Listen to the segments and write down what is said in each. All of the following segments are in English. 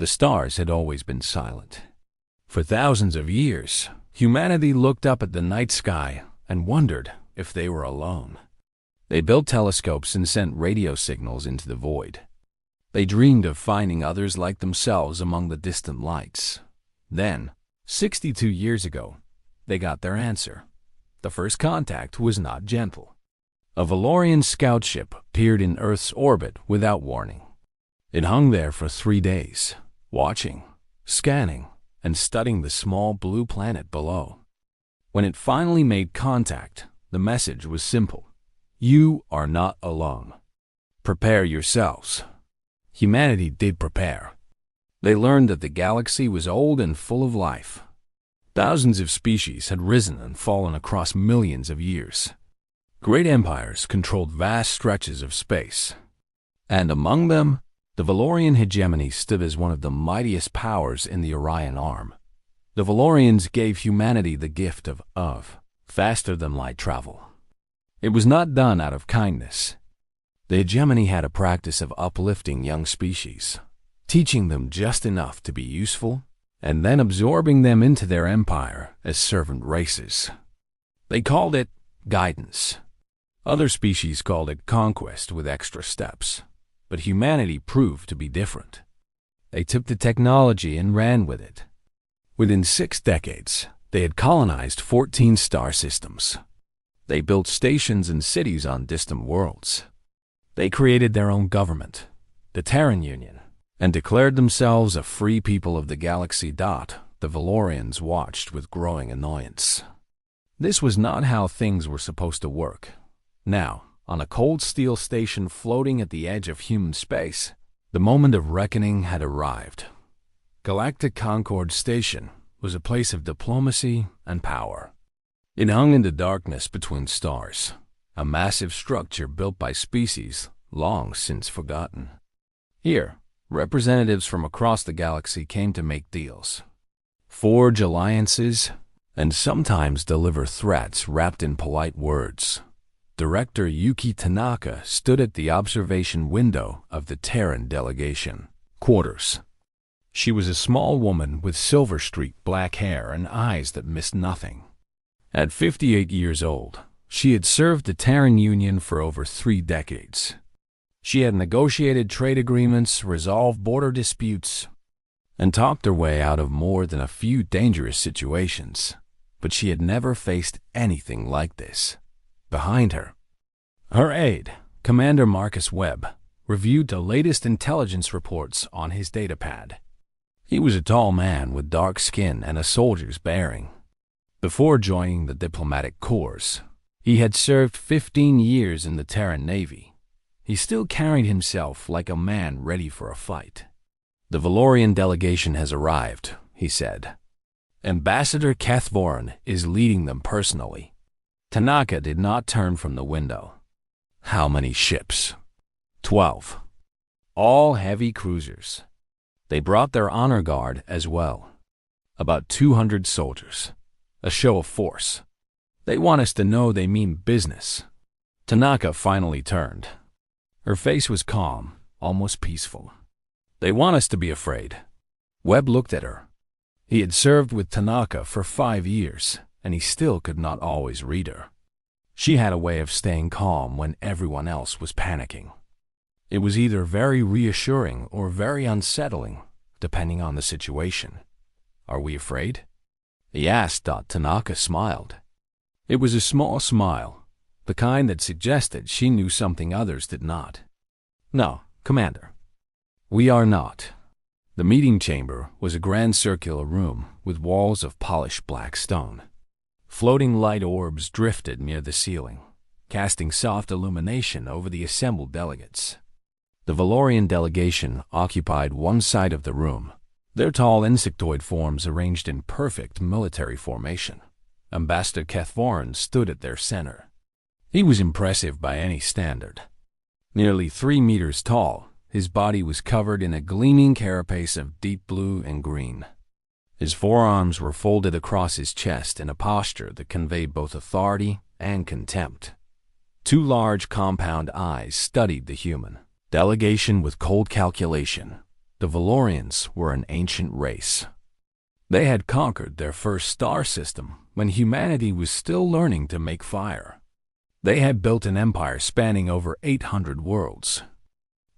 The stars had always been silent. For thousands of years, humanity looked up at the night sky and wondered if they were alone. They built telescopes and sent radio signals into the void. They dreamed of finding others like themselves among the distant lights. Then, 62 years ago, they got their answer. The first contact was not gentle. A Valorian scout ship appeared in Earth's orbit without warning. It hung there for 3 days, watching, scanning, and studying the small blue planet below. When it finally made contact, the message was simple. You are not alone. Prepare yourselves. Humanity did prepare. They learned that the galaxy was old and full of life. Thousands of species had risen and fallen across millions of years. Great empires controlled vast stretches of space. And among them, the Valorian hegemony stood as one of the mightiest powers in the Orion Arm. The Valorians gave humanity the gift of faster-than-light travel. It was not done out of kindness. The hegemony had a practice of uplifting young species, teaching them just enough to be useful, and then absorbing them into their empire as servant races. They called it guidance. Other species called it conquest with extra steps, but humanity proved to be different. They took the technology and ran with it. Within 6 decades, they had colonized 14 star systems. They built stations and cities on distant worlds. They created their own government, the Terran Union, and declared themselves a free people of the galaxy. The Valorians watched with growing annoyance. This was not how things were supposed to work. Now, on a cold steel station floating at the edge of human space, the moment of reckoning had arrived. Galactic Concord Station was a place of diplomacy and power. It hung in the darkness between stars, a massive structure built by species long since forgotten. Here, representatives from across the galaxy came to make deals, forge alliances, and sometimes deliver threats wrapped in polite words. Director Yuki Tanaka stood at the observation window of the Terran delegation quarters. She was a small woman with silver-streaked black hair and eyes that missed nothing. At 58 years old, she had served the Terran Union for over 3 decades. She had negotiated trade agreements, resolved border disputes, and talked her way out of more than a few dangerous situations. But she had never faced anything like this. Behind her, her aide, Commander Marcus Webb, reviewed the latest intelligence reports on his datapad. He was a tall man with dark skin and a soldier's bearing. Before joining the diplomatic corps, he had served 15 years in the Terran Navy. He still carried himself like a man ready for a fight. The Valorian delegation has arrived, he said. Ambassador Kethvoran is leading them personally. Tanaka did not turn from the window. How many ships? 12. All heavy cruisers. They brought their honor guard as well. About 200 soldiers. A show of force. They want us to know they mean business. Tanaka finally turned. Her face was calm, almost peaceful. They want us to be afraid. Webb looked at her. He had served with Tanaka for 5 years, and he still could not always read her. She had a way of staying calm when everyone else was panicking. It was either very reassuring or very unsettling, depending on the situation. Are we afraid? He asked. Tanaka smiled. It was a small smile, the kind that suggested she knew something others did not. No, Commander. We are not. The meeting chamber was a grand circular room with walls of polished black stone. Floating light orbs drifted near the ceiling, casting soft illumination over the assembled delegates. The Valorian delegation occupied one side of the room, their tall insectoid forms arranged in perfect military formation. Ambassador Kethvoran stood at their center. He was impressive by any standard. Nearly 3 meters tall, his body was covered in a gleaming carapace of deep blue and green. His forearms were folded across his chest in a posture that conveyed both authority and contempt. 2 large compound eyes studied the human delegation with cold calculation. The Valorians were an ancient race. They had conquered their first star system when humanity was still learning to make fire. They had built an empire spanning over 800 worlds.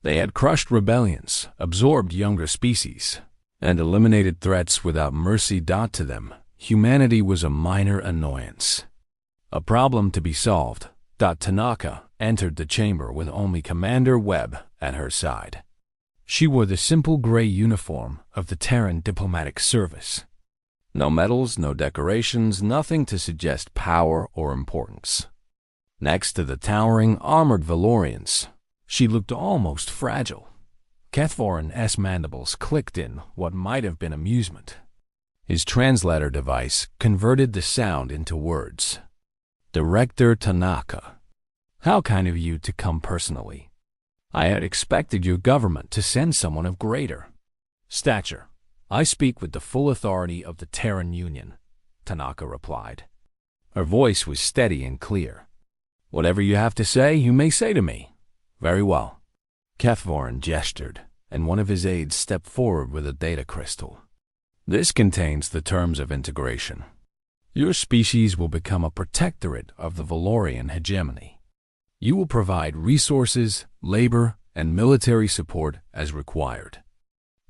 They had crushed rebellions, absorbed younger species, and eliminated threats without mercy. To them, humanity was a minor annoyance, a problem to be solved. Tanaka entered the chamber with only Commander Webb at her side. She wore the simple gray uniform of the Terran Diplomatic Service. No medals, no decorations, nothing to suggest power or importance. Next to the towering, armored Valorians, she looked almost fragile. Kethvorin's mandibles clicked in what might have been amusement. His translator device converted the sound into words. Director Tanaka, how kind of you to come personally. I had expected your government to send someone of greater stature. I speak with the full authority of the Terran Union, Tanaka replied. Her voice was steady and clear. Whatever you have to say, you may say to me. Very well. Kethvorin gestured, and one of his aides stepped forward with a data crystal. This contains the terms of integration. Your species will become a protectorate of the Valorian hegemony. You will provide resources, labor, and military support as required.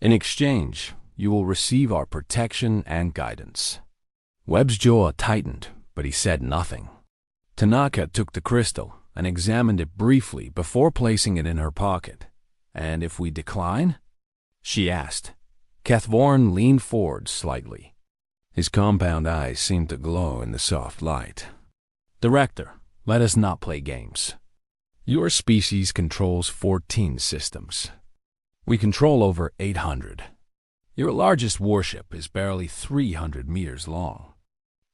In exchange, you will receive our protection and guidance. Webb's jaw tightened, but he said nothing. Tanaka took the crystal and examined it briefly before placing it in her pocket. And if we decline? She asked. Kethvorin leaned forward slightly. His compound eyes seemed to glow in the soft light. Director, let us not play games. Your species controls 14 systems. We control over 800. Your largest warship is barely 300 meters long.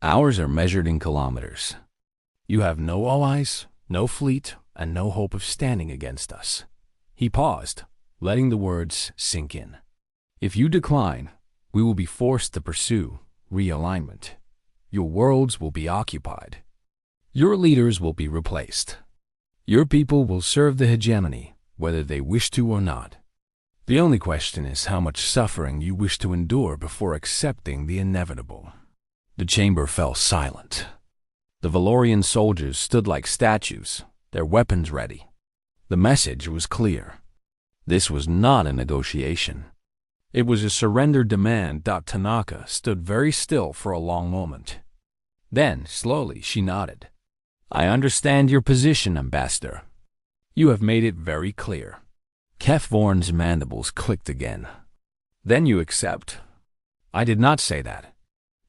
Ours are measured in kilometers. You have no allies, no fleet, and no hope of standing against us. He paused, letting the words sink in. If you decline, we will be forced to pursue realignment. Your worlds will be occupied. Your leaders will be replaced. Your people will serve the hegemony, whether they wish to or not. The only question is how much suffering you wish to endure before accepting the inevitable. The chamber fell silent. The Valorian soldiers stood like statues, their weapons ready. The message was clear. This was not a negotiation. It was a surrender demand. Tanaka stood very still for a long moment. Then, slowly, she nodded. I understand your position, Ambassador. You have made it very clear. Kethvorin's mandibles clicked again. Then you accept? I did not say that.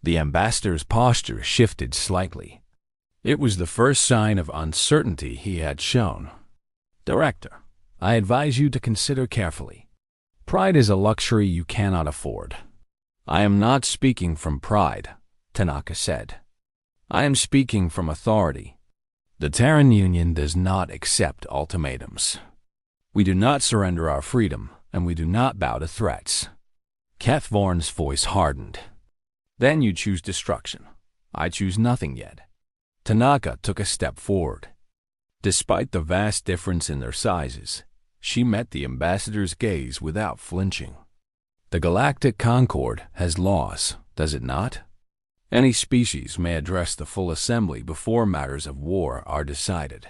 The ambassador's posture shifted slightly. It was the first sign of uncertainty he had shown. Director, I advise you to consider carefully. Pride is a luxury you cannot afford. I am not speaking from pride, Tanaka said. I am speaking from authority. The Terran Union does not accept ultimatums. We do not surrender our freedom, and we do not bow to threats. Kethvorin's voice hardened. Then you choose destruction. I choose nothing yet. Tanaka took a step forward. Despite the vast difference in their sizes, she met the ambassador's gaze without flinching. The Galactic Concord has laws, does it not? Any species may address the full assembly before matters of war are decided.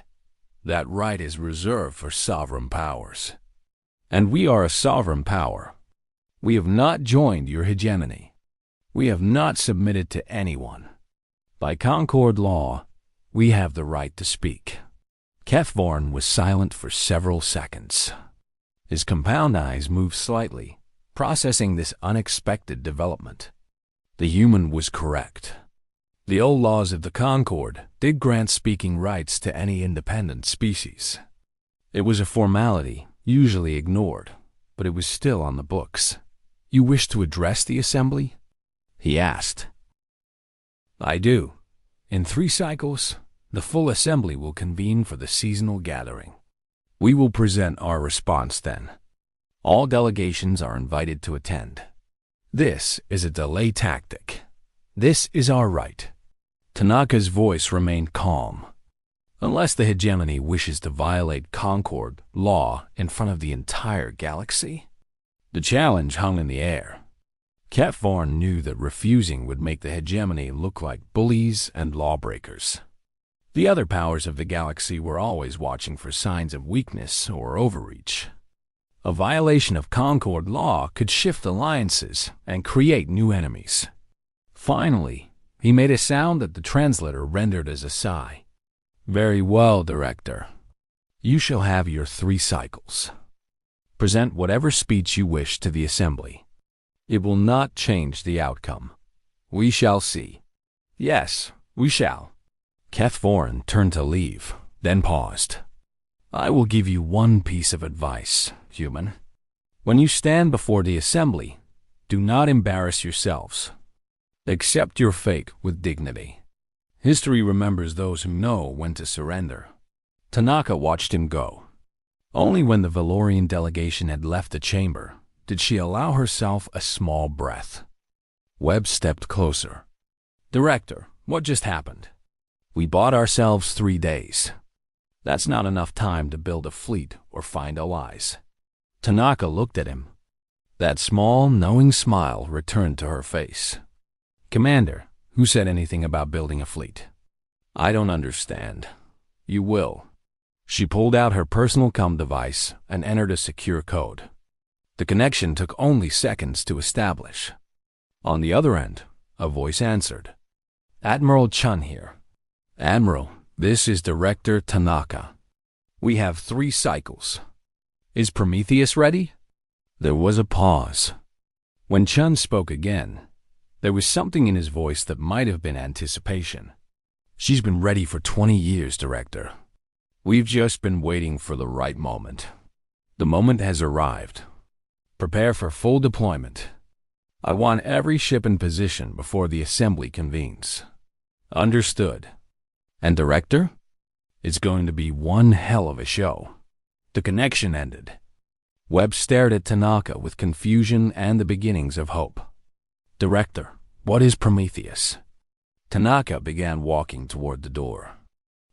That right is reserved for sovereign powers. And we are a sovereign power. We have not joined your hegemony. We have not submitted to anyone. By Concord law, we have the right to speak. Kethvorin was silent for several seconds. His compound eyes moved slightly, processing this unexpected development. The human was correct. The old laws of the Concord did grant speaking rights to any independent species. It was a formality, usually ignored, but it was still on the books. You wish to address the assembly? He asked. I do. In 3 cycles, the full assembly will convene for the seasonal gathering. We will present our response then. All delegations are invited to attend. This is a delay tactic. This is our right. Tanaka's voice remained calm. Unless the hegemony wishes to violate Concord law in front of the entire galaxy, The challenge hung in the air. Kefvarn knew that refusing would make the hegemony look like bullies and lawbreakers. The other powers of the galaxy were always watching for signs of weakness or overreach. A violation of Concord law could shift alliances and create new enemies. Finally, he made a sound that the translator rendered as a sigh. "Very well, Director. You shall have your 3 cycles. Present whatever speech you wish to the Assembly. It will not change the outcome. We shall see." "Yes, we shall." Kefvarn turned to leave, then paused. "I will give you one piece of advice, human. When you stand before the Assembly, do not embarrass yourselves. Accept your fate with dignity. History remembers those who know when to surrender." Tanaka watched him go. Only when the Valorian delegation had left the chamber did she allow herself a small breath. Webb stepped closer. "Director, what just happened? We bought ourselves 3 days. That's not enough time to build a fleet or find allies." Tanaka looked at him. That small, knowing smile returned to her face. "Commander, who said anything about building a fleet?" "I don't understand." "You will." She pulled out her personal comm device and entered a secure code. The connection took only seconds to establish. On the other end, a voice answered. "Admiral Chun here." "Admiral, this is Director Tanaka. We have 3 cycles. Is Prometheus ready?" There was a pause. When Chun spoke again, there was something in his voice that might have been anticipation. "She's been ready for 20 years, Director. We've just been waiting for the right moment. The moment has arrived. Prepare for full deployment. I want every ship in position before the Assembly convenes." "Understood." "And Director? It's going to be one hell of a show." The connection ended. Webb stared at Tanaka with confusion and the beginnings of hope. "Director, what is Prometheus?" Tanaka began walking toward the door.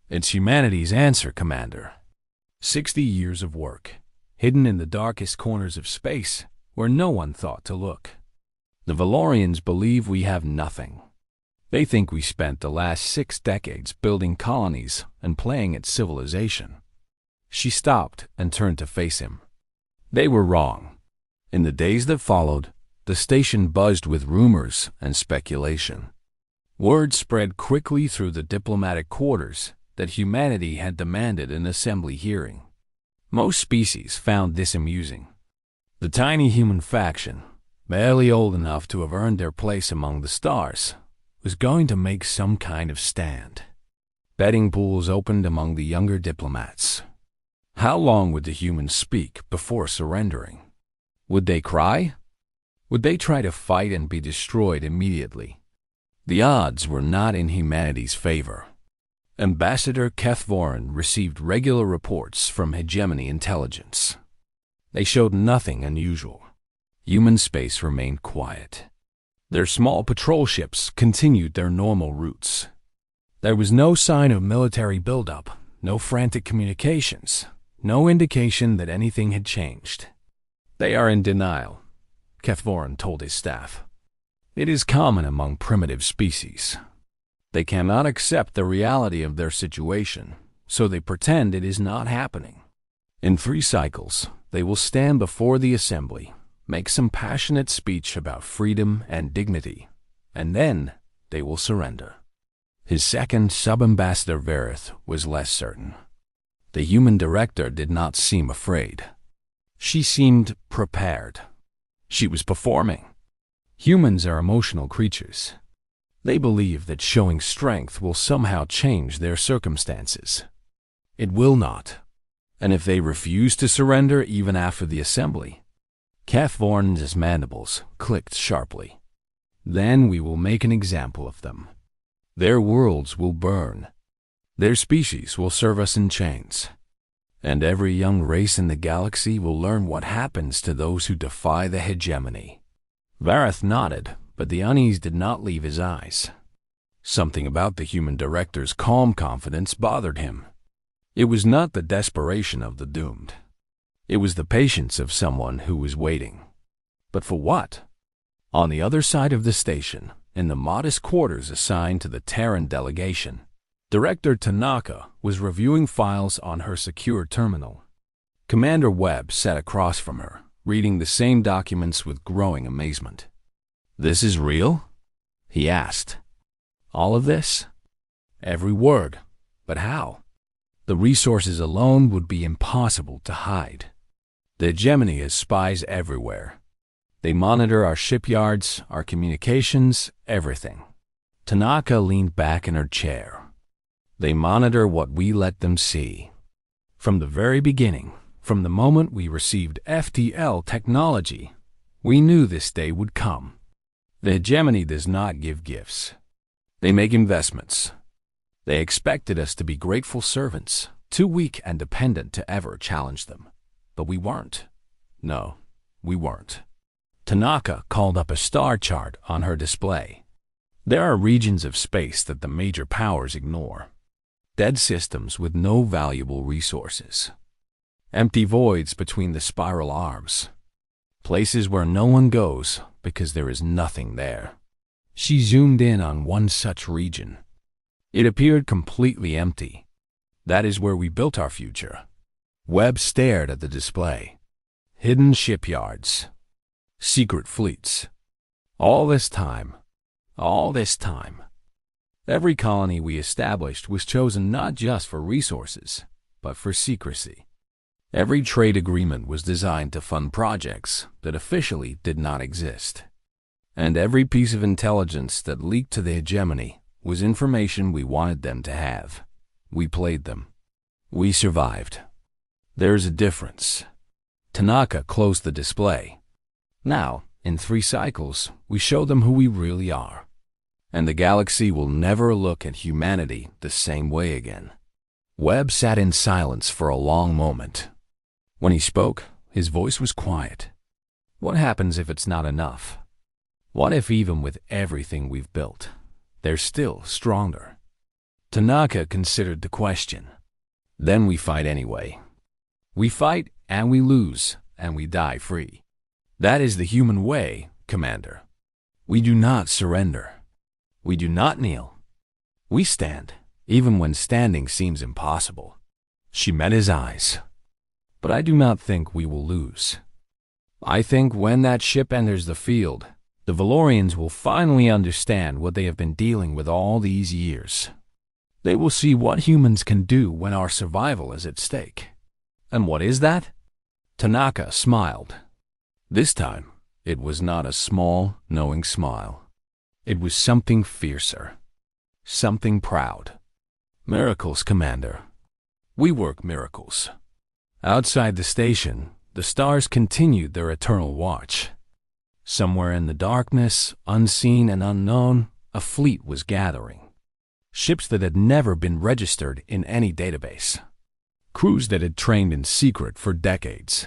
"It's humanity's answer, Commander. 60 years of work, hidden in the darkest corners of space where no one thought to look. The Valorians believe we have nothing. They think we spent the last 6 decades building colonies and playing at civilization." She stopped and turned to face him. They were wrong. In the days that followed, the station buzzed with rumors and speculation. Word spread quickly through the diplomatic quarters that humanity had demanded an assembly hearing. Most species found this amusing. The tiny human faction, barely old enough to have earned their place among the stars, was going to make some kind of stand. Betting pools opened among the younger diplomats. How long would the humans speak before surrendering? Would they cry? Would they try to fight and be destroyed immediately? The odds were not in humanity's favor. Ambassador Kefvarn received regular reports from hegemony intelligence. They showed nothing unusual. Human space remained quiet. Their small patrol ships continued their normal routes. There was no sign of military buildup, no frantic communications, no indication that anything had changed. "They are in denial," Kefvarn told his staff. "It is common among primitive species. They cannot accept the reality of their situation, so they pretend it is not happening. In 3 cycles, they will stand before the Assembly, make some passionate speech about freedom and dignity, and then they will surrender." His second sub-ambassador Verith was less certain. The human director did not seem afraid. She seemed prepared. She was performing. Humans are emotional creatures. They believe that showing strength will somehow change their circumstances. It will not. And if they refuse to surrender even after the assembly, Kefvarn's mandibles clicked sharply. Then we will make an example of them. Their worlds will burn. Their species will serve us in chains. And every young race in the galaxy will learn what happens to those who defy the hegemony. Vareth nodded, but the unease did not leave his eyes. Something about the human director's calm confidence bothered him. It was not the desperation of the doomed. It was the patience of someone who was waiting. But for what? On the other side of the station, in the modest quarters assigned to the Terran delegation, Director Tanaka was reviewing files on her secure terminal. Commander Webb sat across from her, reading the same documents with growing amazement. "This is real?" he asked. "All of this?" "Every word. But how? The resources alone would be impossible to hide. The hegemony has spies everywhere. They monitor our shipyards, our communications, everything." Tanaka leaned back in her chair. "They monitor what we let them see. From the very beginning, from the moment we received FTL technology, we knew this day would come. The hegemony does not give gifts. They make investments. They expected us to be grateful servants, too weak and dependent to ever challenge them. But we weren't. No, we weren't." Tanaka called up a star chart on her display. "There are regions of space that the major powers ignore. Dead systems with no valuable resources. Empty voids between the spiral arms. Places where no one goes because there is nothing there." She zoomed in on one such region. It appeared completely empty. "That is where we built our future." Webb stared at the display. "Hidden shipyards. Secret fleets. All this time. Every colony we established was chosen not just for resources, but for secrecy. Every trade agreement was designed to fund projects that officially did not exist. And every piece of intelligence that leaked to the hegemony was information we wanted them to have. We played them. We survived. There's a difference." Tanaka closed the display. "Now, in 3 cycles, we show them who we really are. And the galaxy will never look at humanity the same way again." Webb sat in silence for a long moment. When he spoke, his voice was quiet. "What happens if it's not enough? What if even with everything we've built, they're still stronger?" Tanaka considered the question. "Then we fight anyway. We fight and we lose and we die free. That is the human way, Commander. We do not surrender. We do not kneel. We stand, even when standing seems impossible." She met his eyes. "But I do not think we will lose. I think when that ship enters the field, the Valorians will finally understand what they have been dealing with all these years. They will see what humans can do when our survival is at stake." "And what is that?" Tanaka smiled. This time, it was not a small, knowing smile. It was something fiercer, something proud. "Miracles, Commander. We work miracles." Outside the station, the stars continued their eternal watch. Somewhere in the darkness, unseen and unknown, a fleet was gathering. Ships that had never been registered in any database. Crews that had trained in secret for decades.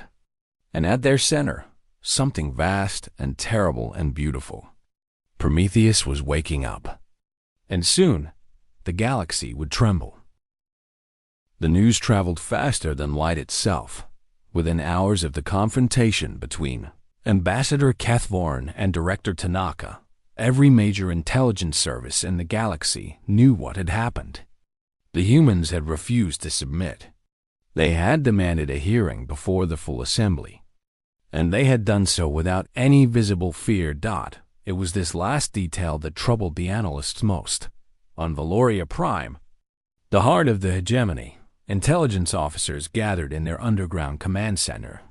And at their center, something vast and terrible and beautiful. Prometheus was waking up. And soon, the galaxy would tremble. The news traveled faster than light itself. Within hours of the confrontation between Ambassador Cathvorn and Director Tanaka, every major intelligence service in the galaxy knew what had happened. The humans had refused to submit. They had demanded a hearing before the full assembly. And they had done so without any visible fear. It was this last detail that troubled the analysts most. On Valoria Prime, the heart of the hegemony, intelligence officers gathered in their underground command center.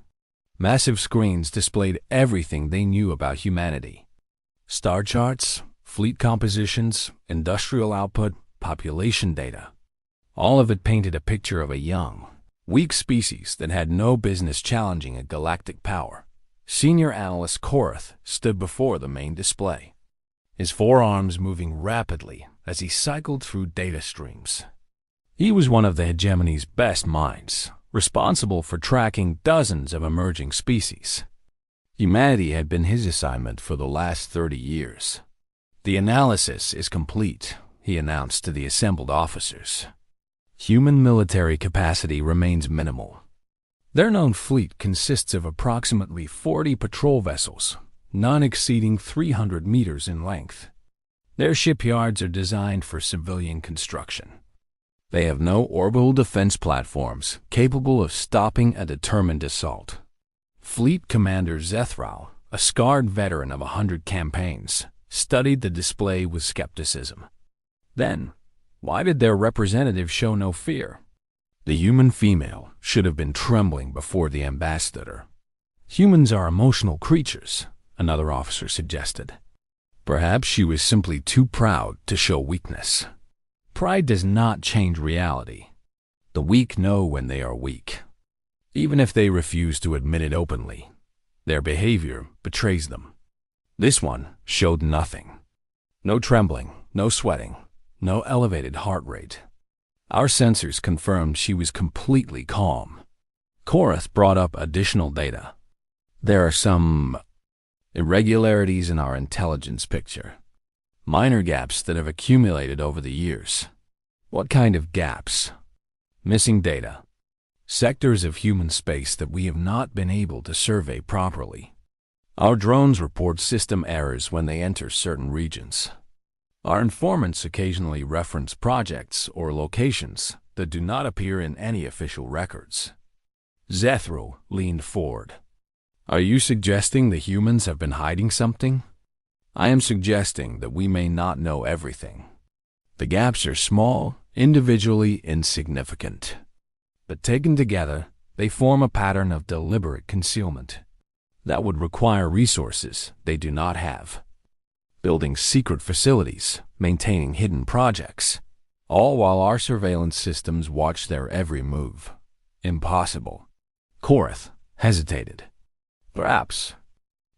Massive screens displayed everything they knew about humanity. Star charts, fleet compositions, industrial output, population data. All of it painted a picture of a young, weak species that had no business challenging a galactic power. Senior Analyst Korath stood before the main display, his forearms moving rapidly as he cycled through data streams. He was one of the hegemony's best minds, responsible for tracking dozens of emerging species. Humanity had been his assignment for the last 30 years. "The analysis is complete," he announced to the assembled officers. "Human military capacity remains minimal. Their known fleet consists of approximately 40 patrol vessels, none exceeding 300 meters in length. Their shipyards are designed for civilian construction. They have no orbital defense platforms capable of stopping a determined assault. Fleet Commander Zethral, a scarred veteran of 100 campaigns, studied the display with skepticism. Then, why did their representative show no fear? The human female should have been trembling before the ambassador. Humans are emotional creatures, another officer suggested. Perhaps she was simply too proud to show weakness. Pride does not change reality. The weak know when they are weak. Even if they refuse to admit it openly, their behavior betrays them. This one showed nothing. No trembling, no sweating, no elevated heart rate. Our sensors confirmed she was completely calm. Korath brought up additional data. There are some irregularities in our intelligence picture. Minor gaps that have accumulated over the years. What kind of gaps? Missing data. Sectors of human space that we have not been able to survey properly. Our drones report system errors when they enter certain regions. Our informants occasionally reference projects or locations that do not appear in any official records. Zethral leaned forward. Are you suggesting the humans have been hiding something? I am suggesting that we may not know everything. The gaps are small, individually insignificant. But taken together, they form a pattern of deliberate concealment. That would require resources they do not have. Building secret facilities, maintaining hidden projects, all while our surveillance systems watch their every move. Impossible. Korath hesitated. Perhaps.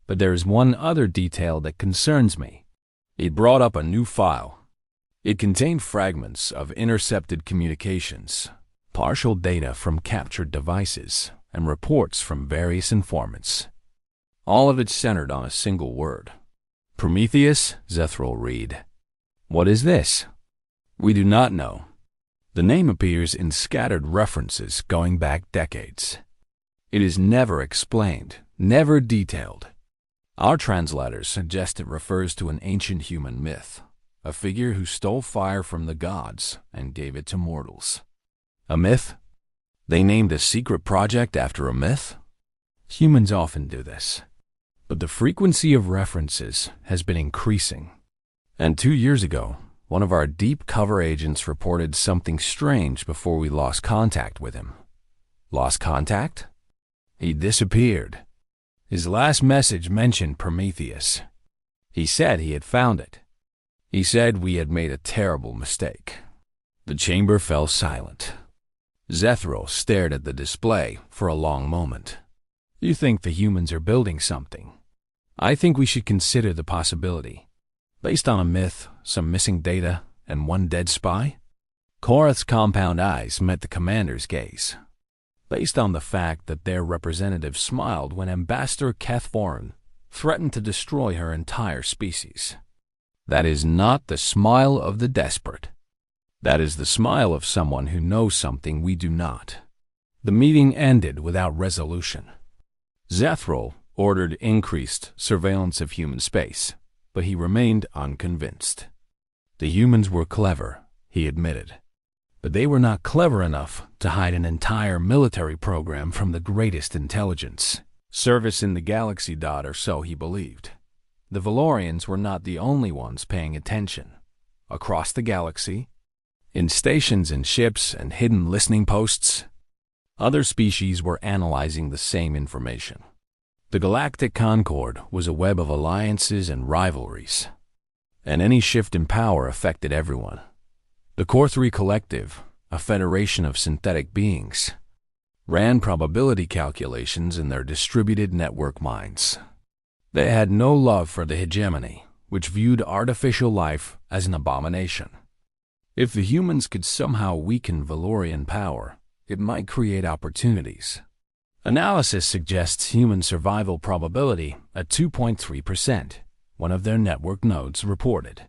But there is one other detail that concerns me. It brought up a new file. It contained fragments of intercepted communications, partial data from captured devices, and reports from various informants. All of it centered on a single word. Prometheus, Zethral read. What is this? We do not know. The name appears in scattered references going back decades. It is never explained, never detailed. Our translators suggest it refers to an ancient human myth, a figure who stole fire from the gods and gave it to mortals. A myth? They named a secret project after a myth? Humans often do this. But the frequency of references has been increasing. And 2 years ago, one of our deep cover agents reported something strange before we lost contact with him. Lost contact? He disappeared. His last message mentioned Prometheus. He said he had found it. He said we had made a terrible mistake. The chamber fell silent. Zethral stared at the display for a long moment. You think the humans are building something? I think we should consider the possibility. Based on a myth, some missing data, and one dead spy? Korath's compound eyes met the commander's gaze. Based on the fact that their representative smiled when Ambassador Kethvorin threatened to destroy her entire species. That is not the smile of the desperate. That is the smile of someone who knows something we do not. The meeting ended without resolution. Zethral ordered increased surveillance of human space, but he remained unconvinced. The humans were clever, he admitted, but they were not clever enough to hide an entire military program from the greatest intelligence service in the galaxy. Or so he believed. The Valorians were not the only ones paying attention. Across the galaxy, in stations and ships and hidden listening posts, other species were analyzing the same information. The Galactic Concord was a web of alliances and rivalries, and any shift in power affected everyone. The Core 3 Collective, a federation of synthetic beings, ran probability calculations in their distributed network minds. They had no love for the hegemony, which viewed artificial life as an abomination. If the humans could somehow weaken Valorian power, it might create opportunities. Analysis suggests human survival probability at 2.3%, one of their network nodes reported.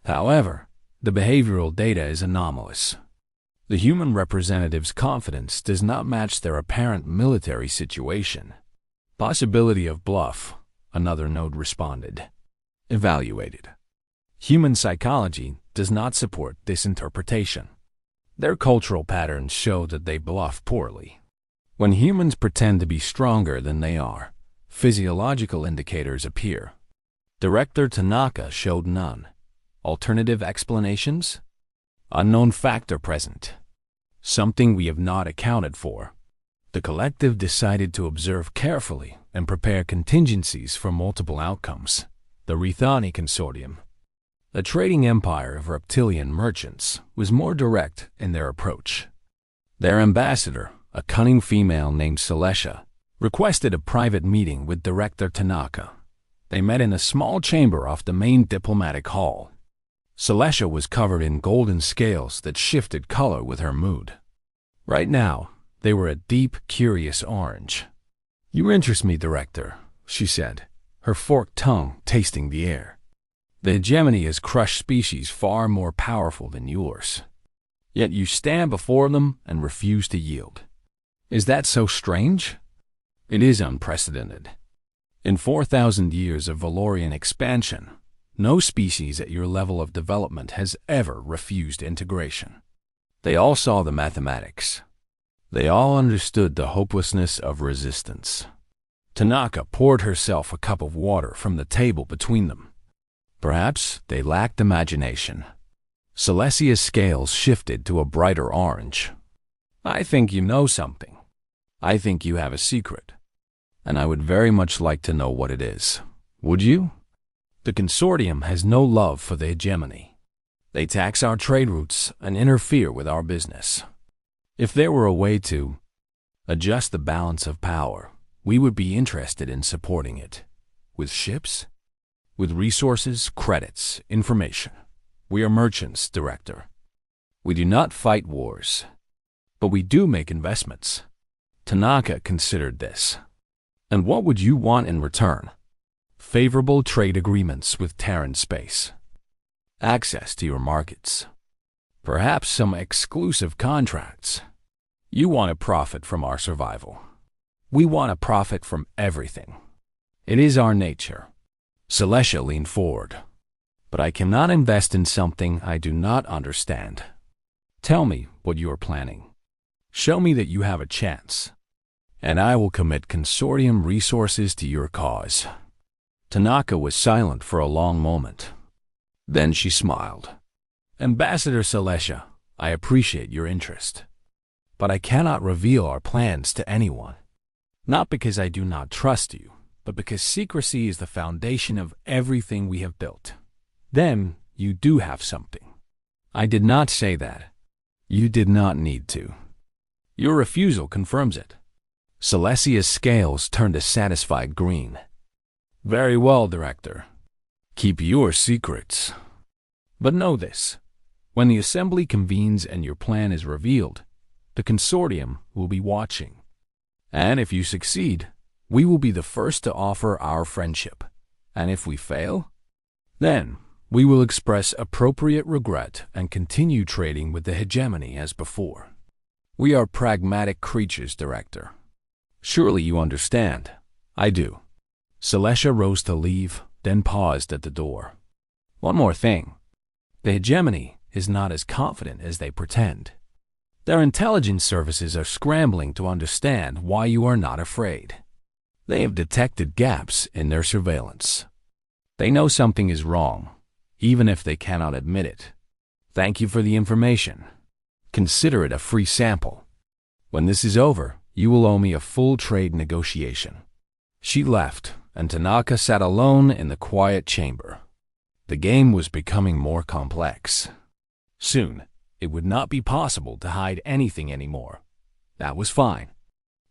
However, the behavioral data is anomalous. The human representative's confidence does not match their apparent military situation. Possibility of bluff, another node responded. Evaluated. Human psychology does not support this interpretation. Their cultural patterns show that they bluff poorly. When humans pretend to be stronger than they are, physiological indicators appear. Director Tanaka showed none. Alternative explanations? Unknown factor present. Something we have not accounted for. The collective decided to observe carefully and prepare contingencies for multiple outcomes. The Rithani Consortium, the trading empire of reptilian merchants, was more direct in their approach. Their ambassador, a cunning female named Celestia, requested a private meeting with Director Tanaka. They met in a small chamber off the main diplomatic hall. Celestia was covered in golden scales that shifted color with her mood. Right now, they were a deep, curious orange. "You interest me, Director," she said, her forked tongue tasting the air. "The hegemony has crushed species far more powerful than yours. Yet you stand before them and refuse to yield. Is that so strange? It is unprecedented. In 4,000 years of Valorian expansion, no species at your level of development has ever refused integration." They all saw the mathematics. They all understood the hopelessness of resistance. Tanaka poured herself a cup of water from the table between them. Perhaps they lacked imagination. Celestia's scales shifted to a brighter orange. "I think you know something. I think you have a secret. And I would very much like to know what it is. Would you? The consortium has no love for the hegemony. They tax our trade routes and interfere with our business. If there were a way to adjust the balance of power, we would be interested in supporting it. With ships? With resources, credits, information. We are merchants, Director. We do not fight wars, but we do make investments." Tanaka considered this. "And what would you want in return?" "Favorable trade agreements with Terran space. Access to your markets. Perhaps some exclusive contracts. You want to profit from our survival. We want to profit from everything. It is our nature." Celestia leaned forward. "But I cannot invest in something I do not understand. Tell me what you are planning. Show me that you have a chance, and I will commit consortium resources to your cause." Tanaka was silent for a long moment. Then she smiled. "Ambassador Celestia, I appreciate your interest. But I cannot reveal our plans to anyone. Not because I do not trust you, but because secrecy is the foundation of everything we have built. Then you do have something." "I did not say that. You did not need to. Your refusal confirms it." Celestia's scales turned a satisfied green. "Very well, Director. Keep your secrets. But know this. When the assembly convenes and your plan is revealed, the consortium will be watching. And if you succeed, we will be the first to offer our friendship. And if we fail, then we will express appropriate regret and continue trading with the hegemony as before. We are pragmatic creatures, Director. Surely you understand." "I do." Celestia rose to leave, then paused at the door. "One more thing. The hegemony is not as confident as they pretend. Their intelligence services are scrambling to understand why you are not afraid. They have detected gaps in their surveillance. They know something is wrong, even if they cannot admit it. Thank you for the information. Consider it a free sample. When this is over, you will owe me a full trade negotiation." She left, and Tanaka sat alone in the quiet chamber. The game was becoming more complex. Soon, it would not be possible to hide anything anymore. That was fine.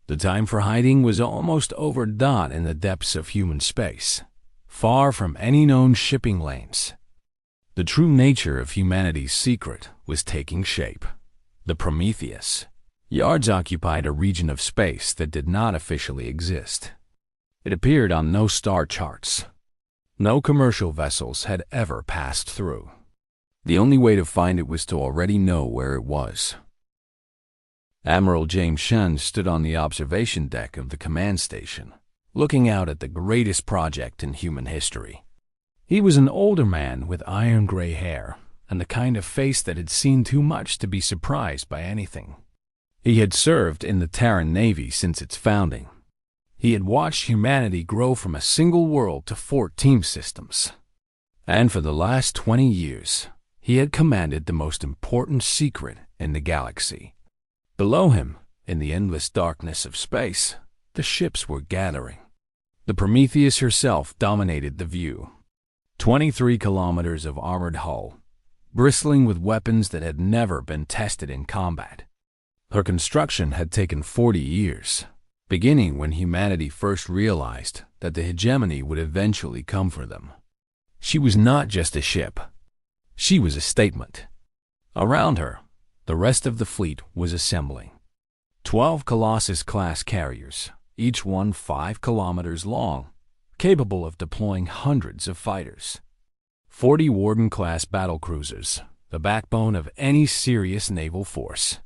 The time for hiding was almost overdone in the depths of human space, far from any known shipping lanes. The true nature of humanity's secret was taking shape. The Prometheus. Yards occupied a region of space that did not officially exist. It appeared on no star charts. No commercial vessels had ever passed through. The only way to find it was to already know where it was. Admiral James Shun stood on the observation deck of the command station, looking out at the greatest project in human history. He was an older man with iron gray hair and the kind of face that had seen too much to be surprised by anything. He had served in the Terran Navy since its founding. He had watched humanity grow from a single world to 14 systems. And for the last 20 years, he had commanded the most important secret in the galaxy. Below him, in the endless darkness of space, the ships were gathering. The Prometheus herself dominated the view. 23 kilometers of armored hull, bristling with weapons that had never been tested in combat. Her construction had taken 40 years, beginning when humanity first realized that the hegemony would eventually come for them. She was not just a ship. She was a statement. Around her, the rest of the fleet was assembling. 12 Colossus-class carriers, each one 5 kilometers long, capable of deploying hundreds of fighters. 40 Warden-class battlecruisers, the backbone of any serious naval force.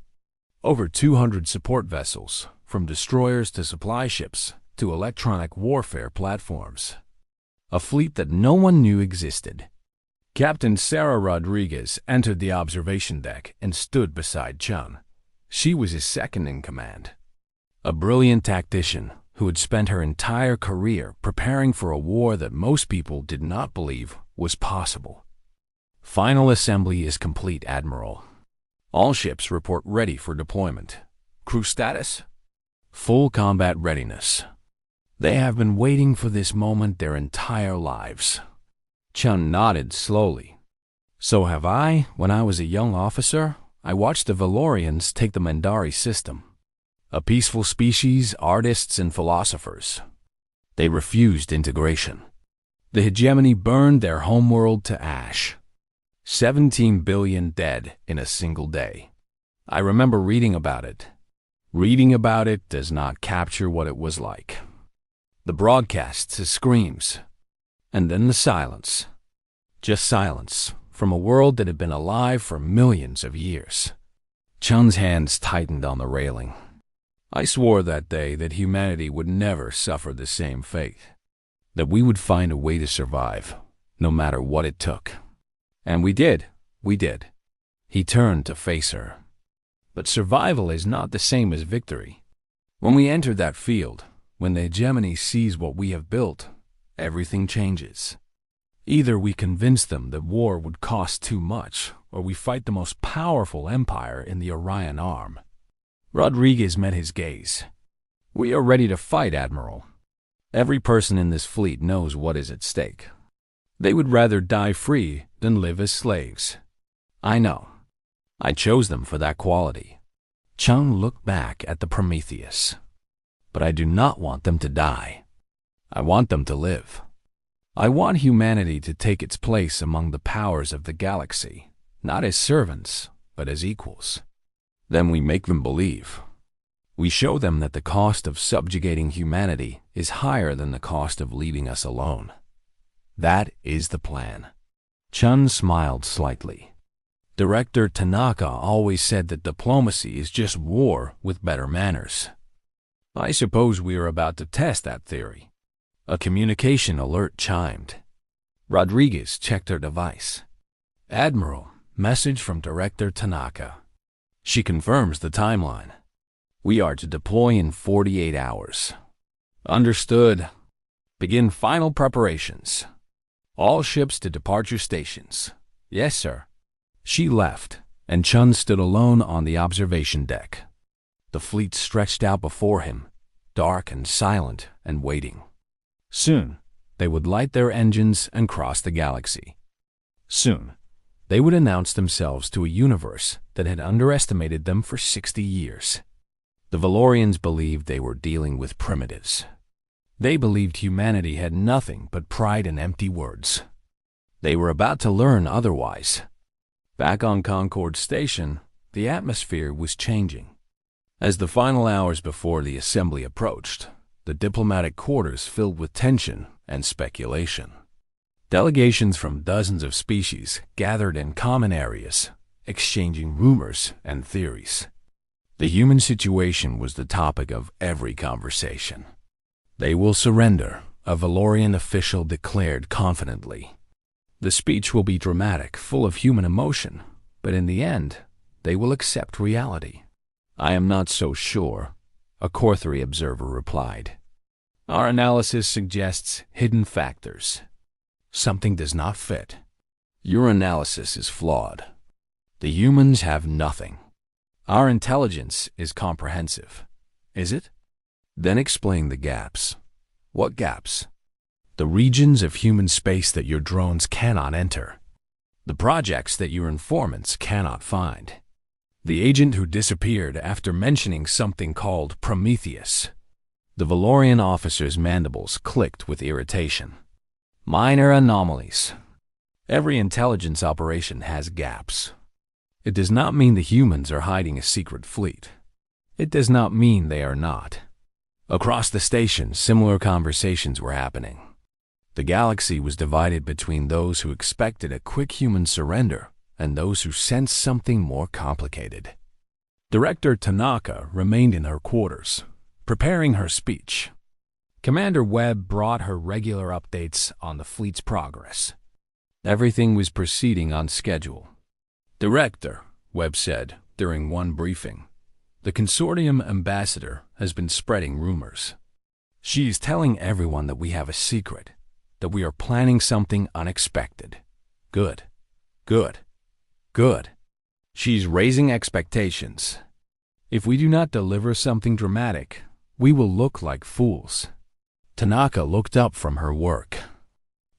Over 200 support vessels, from destroyers to supply ships to electronic warfare platforms. A fleet that no one knew existed. Captain Sarah Rodriguez entered the observation deck and stood beside Chun. She was his second in command. A brilliant tactician who had spent her entire career preparing for a war that most people did not believe was possible. Final assembly is complete, Admiral. All ships report ready for deployment. Crew status? Full combat readiness. They have been waiting for this moment their entire lives. Chun nodded slowly. So have I. When I was a young officer, I watched the Valorians take the Mandari system. A peaceful species, artists and philosophers. They refused integration. The hegemony burned their homeworld to ash. 17 billion dead in a single day. I remember reading about it. Reading about it does not capture what it was like. The broadcasts, the screams, and then the silence. Just silence from a world that had been alive for millions of years. Chun's hands tightened on the railing. I swore that day that humanity would never suffer the same fate, that we would find a way to survive, no matter what it took. And we did. He turned to face her. But survival is not the same as victory. When we enter that field, when the hegemony sees what we have built, everything changes. Either we convince them that war would cost too much, or we fight the most powerful empire in the Orion Arm. Rodriguez met his gaze. We are ready to fight, Admiral. Every person in this fleet knows what is at stake. They would rather die free than live as slaves. I know. I chose them for that quality. Chun looked back at the Prometheus. But I do not want them to die. I want them to live. I want humanity to take its place among the powers of the galaxy, not as servants, but as equals. Then we make them believe. We show them that the cost of subjugating humanity is higher than the cost of leaving us alone. That is the plan. Chun smiled slightly. Director Tanaka always said that diplomacy is just war with better manners. I suppose we are about to test that theory. A communication alert chimed. Rodriguez checked her device. Admiral, message from Director Tanaka. She confirms the timeline. We are to deploy in 48 hours. Understood. Begin final preparations. All ships to departure stations. Yes, sir. She left, and Chun stood alone on the observation deck. The fleet stretched out before him, dark and silent and waiting. Soon, they would light their engines and cross the galaxy. Soon, they would announce themselves to a universe that had underestimated them for 60 years. The Valorians believed they were dealing with primitives. They believed humanity had nothing but pride and empty words. They were about to learn otherwise. Back on Concord Station, the atmosphere was changing. As the final hours before the assembly approached, the diplomatic quarters filled with tension and speculation. Delegations from dozens of species gathered in common areas, exchanging rumors and theories. The human situation was the topic of every conversation. "They will surrender," a Valorian official declared confidently. "The speech will be dramatic, full of human emotion, but in the end, they will accept reality." "I am not so sure," a Corthery observer replied. "Our analysis suggests hidden factors. Something does not fit." "Your analysis is flawed. The humans have nothing. Our intelligence is comprehensive." "Is it?" "Then explain the gaps." "What gaps?" "The regions of human space that your drones cannot enter. The projects that your informants cannot find. The agent who disappeared after mentioning something called Prometheus." The Valorian officer's mandibles clicked with irritation. "Minor anomalies. Every intelligence operation has gaps. It does not mean the humans are hiding a secret fleet. It does not mean they are not." Across the station, similar conversations were happening. The galaxy was divided between those who expected a quick human surrender and those who sensed something more complicated. Director Tanaka remained in her quarters, preparing her speech. Commander Webb brought her regular updates on the fleet's progress. Everything was proceeding on schedule. "Director," Webb said during one briefing, "the consortium ambassador has been spreading rumors. She is telling everyone that we have a secret, that we are planning something unexpected. Good, good, good. She's raising expectations. If we do not deliver something dramatic, we will look like fools." Tanaka looked up from her work.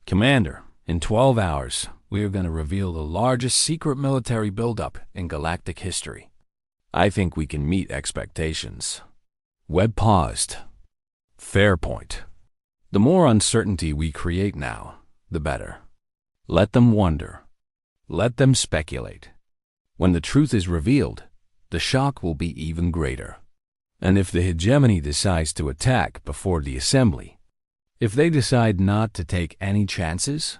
"Commander, in 12 hours, we are going to reveal the largest secret military buildup in galactic history. I think we can meet expectations." Webb paused. "Fair point. The more uncertainty we create now, the better. Let them wonder. Let them speculate. When the truth is revealed, the shock will be even greater. And if the hegemony decides to attack before the assembly, if they decide not to take any chances,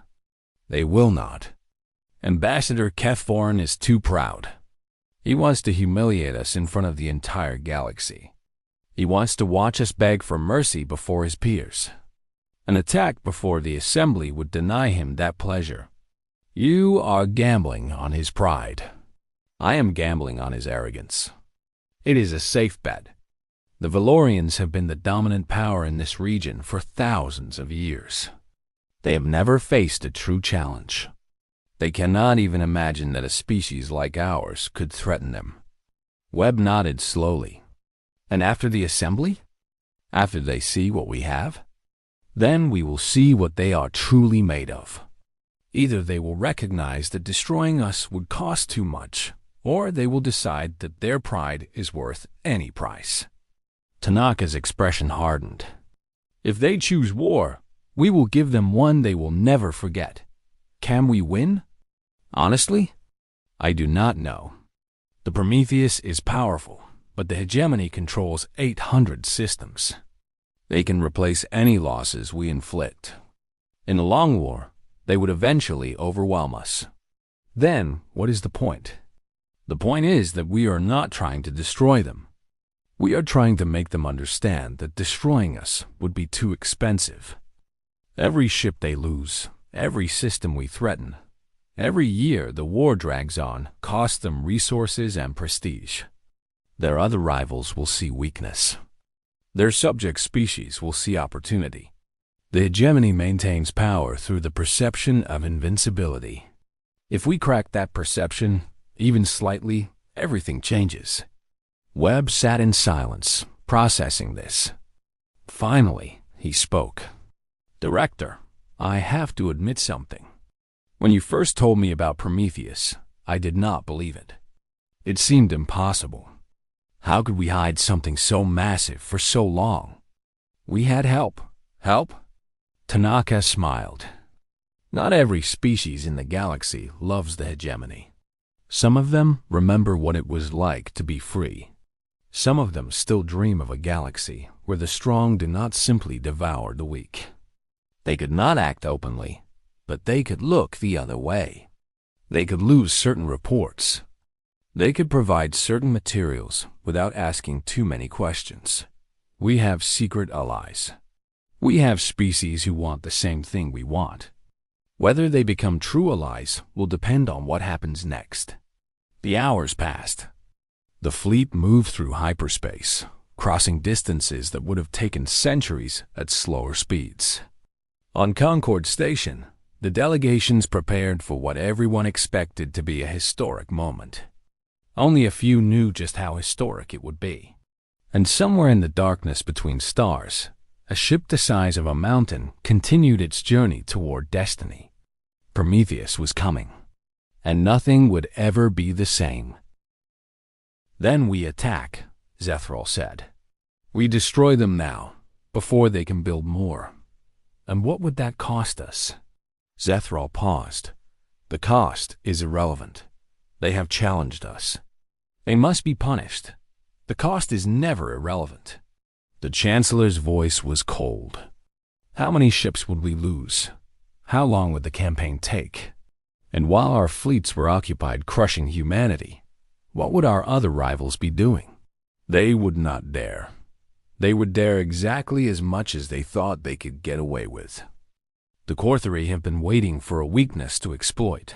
they will not. Ambassador Kethorn is too proud. He wants to humiliate us in front of the entire galaxy. He wants to watch us beg for mercy before his peers. An attack before the assembly would deny him that pleasure. You are gambling on his pride. I am gambling on his arrogance. It is a safe bet. The Valorians have been the dominant power in this region for thousands of years. They have never faced a true challenge. They cannot even imagine that a species like ours could threaten them." Webb nodded slowly. "And after the assembly? After they see what we have? Then we will see what they are truly made of. Either they will recognize that destroying us would cost too much, or they will decide that their pride is worth any price." Tanaka's expression hardened. "If they choose war, we will give them one they will never forget. Can we win? Honestly, I do not know. The Prometheus is powerful, but the hegemony controls 800 systems. They can replace any losses we inflict. In a long war, they would eventually overwhelm us. Then, what is the point? The point is that we are not trying to destroy them. We are trying to make them understand that destroying us would be too expensive. Every ship they lose, every system we threaten, every year the war drags on costs them resources and prestige. Their other rivals will see weakness. Their subject species will see opportunity. The hegemony maintains power through the perception of invincibility. If we crack that perception, even slightly, everything changes." Webb sat in silence, processing this. Finally, he spoke. "Director, I have to admit something. When you first told me about Prometheus, I did not believe it. It seemed impossible. How could we hide something so massive for so long? We had help. Help?" Tanaka smiled. "Not every species in the galaxy loves the hegemony. Some of them remember what it was like to be free. Some of them still dream of a galaxy where the strong do not simply devour the weak. They could not act openly, but they could look the other way. They could lose certain reports. They could provide certain materials without asking too many questions. We have secret allies. We have species who want the same thing we want. Whether they become true allies will depend on what happens next. The hours passed. The fleet moved through hyperspace, crossing distances that would have taken centuries at slower speeds. On Concord Station, the delegations prepared for what everyone expected to be a historic moment. Only a few knew just how historic it would be. And somewhere in the darkness between stars, a ship the size of a mountain continued its journey toward destiny. Prometheus was coming, and nothing would ever be the same. Then we attack, Zethral said. We destroy them now, before they can build more. And what would that cost us? Zethral paused. The cost is irrelevant. They have challenged us. They must be punished. The cost is never irrelevant. The Chancellor's voice was cold. How many ships would we lose? How long would the campaign take? And while our fleets were occupied crushing humanity, what would our other rivals be doing? They would not dare. They would dare exactly as much as they thought they could get away with. The Korthari have been waiting for a weakness to exploit.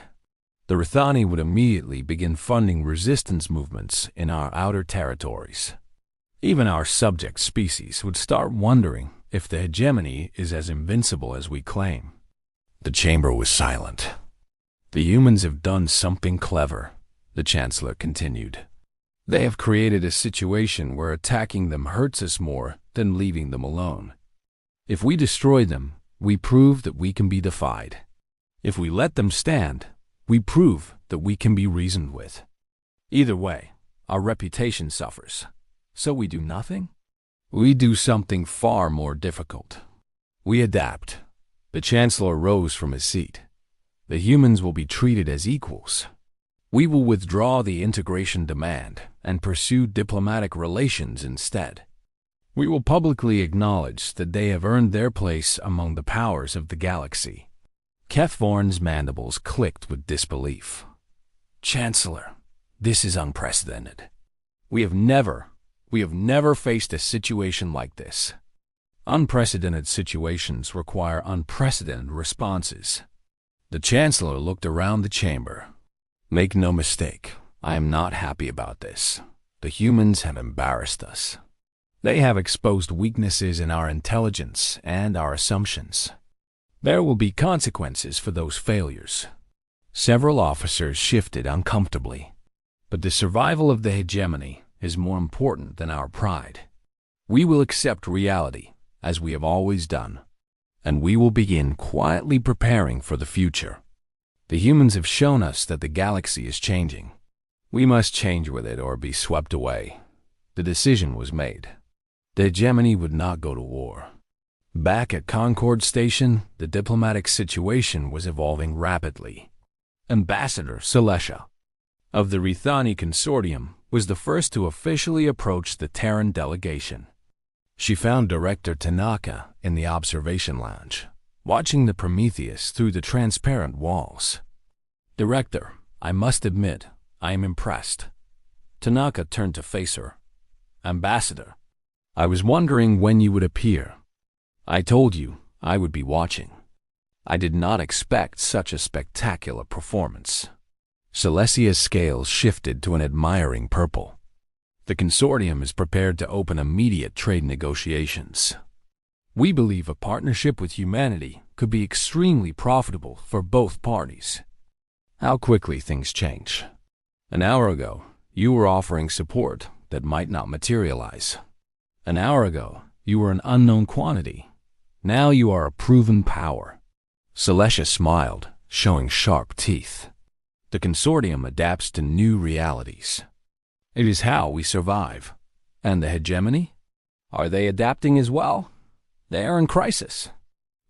The Rithani would immediately begin funding resistance movements in our outer territories. Even our subject species would start wondering if the hegemony is as invincible as we claim. The chamber was silent. The humans have done something clever, the Chancellor continued. They have created a situation where attacking them hurts us more than leaving them alone. If we destroy them, we prove that we can be defied. If we let them stand, we prove that we can be reasoned with. Either way, our reputation suffers. So we do nothing? We do something far more difficult. We adapt. The Chancellor rose from his seat. The humans will be treated as equals. We will withdraw the integration demand and pursue diplomatic relations instead. We will publicly acknowledge that they have earned their place among the powers of the galaxy. Kethvorn's mandibles clicked with disbelief. Chancellor, this is unprecedented. We have never faced a situation like this. Unprecedented situations require unprecedented responses. The Chancellor looked around the chamber. Make no mistake, I am not happy about this. The humans have embarrassed us. They have exposed weaknesses in our intelligence and our assumptions. There will be consequences for those failures. Several officers shifted uncomfortably. But the survival of the hegemony is more important than our pride. We will accept reality, as we have always done, and we will begin quietly preparing for the future. The humans have shown us that the galaxy is changing. We must change with it or be swept away. The decision was made. The hegemony would not go to war. Back at Concord Station, the diplomatic situation was evolving rapidly. Ambassador Celestia of the Rithani Consortium was the first to officially approach the Terran delegation. She found Director Tanaka in the observation lounge, watching the Prometheus through the transparent walls. Director, I must admit, I am impressed. Tanaka turned to face her. Ambassador, I was wondering when you would appear. I told you I would be watching. I did not expect such a spectacular performance. Celestia's scales shifted to an admiring purple. The consortium is prepared to open immediate trade negotiations. We believe a partnership with humanity could be extremely profitable for both parties. How quickly things change. An hour ago, you were offering support that might not materialize. An hour ago, you were an unknown quantity. Now you are a proven power. Celestia smiled, showing sharp teeth. The consortium adapts to new realities. It is how we survive. And the hegemony? Are they adapting as well? They are in crisis.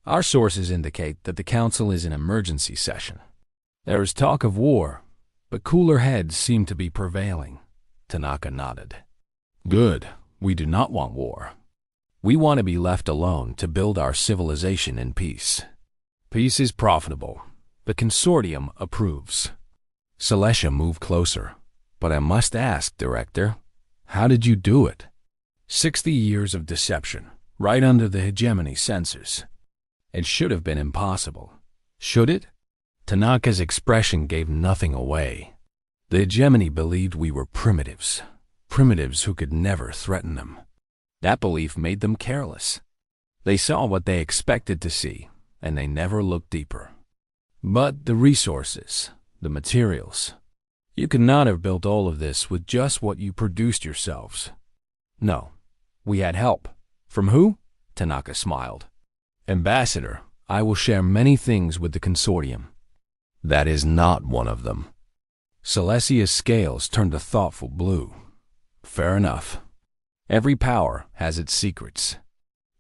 Our sources indicate that the Council is in emergency session. There is talk of war, but cooler heads seem to be prevailing. Tanaka nodded. Good. We do not want war. We want to be left alone to build our civilization in peace. Peace is profitable. The consortium approves. Celestia moved closer. But I must ask, Director, how did you do it? 60 years of deception, right under the hegemony censors. It should have been impossible. Should it? Tanaka's expression gave nothing away. The hegemony believed we were primitives who could never threaten them. That belief made them careless. They saw what they expected to see, and they never looked deeper. But the resources, the materials, you could not have built all of this with just what you produced yourselves. No, we had help. From who? Tanaka smiled. Ambassador, I will share many things with the consortium. That is not one of them. Celestia's scales turned a thoughtful blue. Fair enough. Every power has its secrets.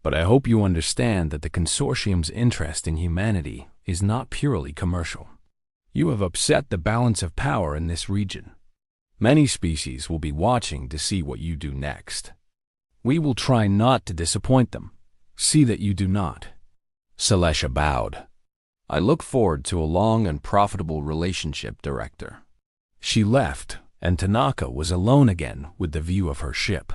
But I hope you understand that the consortium's interest in humanity is not purely commercial. You have upset the balance of power in this region. Many species will be watching to see what you do next. We will try not to disappoint them. See that you do not. Celestia bowed. I look forward to a long and profitable relationship, Director. She left, and Tanaka was alone again with the view of her ship.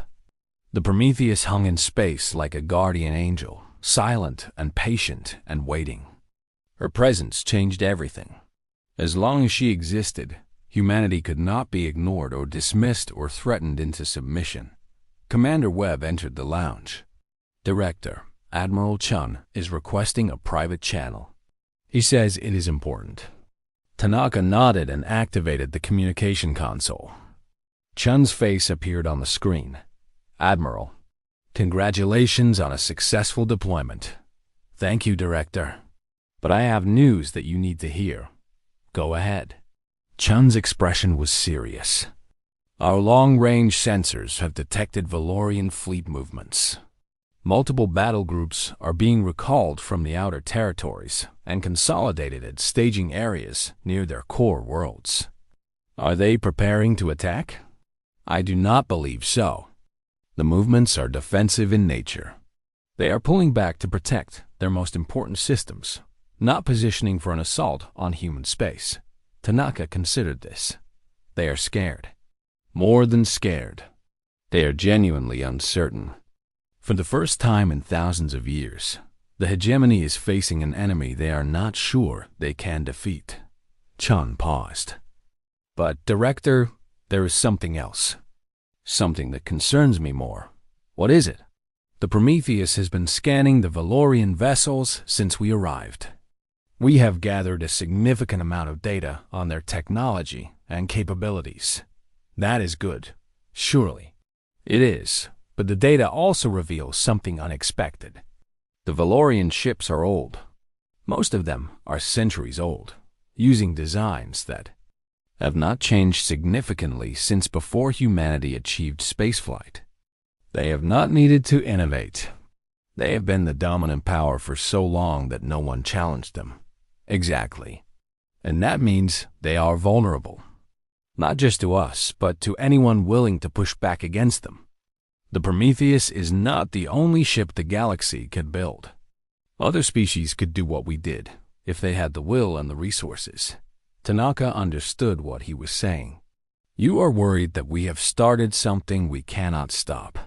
The Prometheus hung in space like a guardian angel, silent and patient and waiting. Her presence changed everything. As long as she existed, humanity could not be ignored or dismissed or threatened into submission. Commander Webb entered the lounge. Director, Admiral Chun is requesting a private channel. He says it is important. Tanaka nodded and activated the communication console. Chun's face appeared on the screen. Admiral, congratulations on a successful deployment. Thank you, Director. But I have news that you need to hear. Go ahead. Chun's expression was serious. Our long-range sensors have detected Valorian fleet movements. Multiple battle groups are being recalled from the outer territories and consolidated at staging areas near their core worlds. Are they preparing to attack? I do not believe so. The movements are defensive in nature. They are pulling back to protect their most important systems, not positioning for an assault on human space. Tanaka considered this. They are scared. More than scared. They are genuinely uncertain. For the first time in thousands of years, the hegemony is facing an enemy they are not sure they can defeat. Chun paused. But, Director, there is something else. Something that concerns me more. What is it? The Prometheus has been scanning the Valorian vessels since we arrived. We have gathered a significant amount of data on their technology and capabilities. That is good, surely. It is, but the data also reveals something unexpected. The Valorian ships are old. Most of them are centuries old, using designs that have not changed significantly since before humanity achieved spaceflight. They have not needed to innovate. They have been the dominant power for so long that no one challenged them. Exactly. And that means they are vulnerable. Not just to us, but to anyone willing to push back against them. The Prometheus is not the only ship the galaxy could build. Other species could do what we did, if they had the will and the resources. Tanaka understood what he was saying. You are worried that we have started something we cannot stop.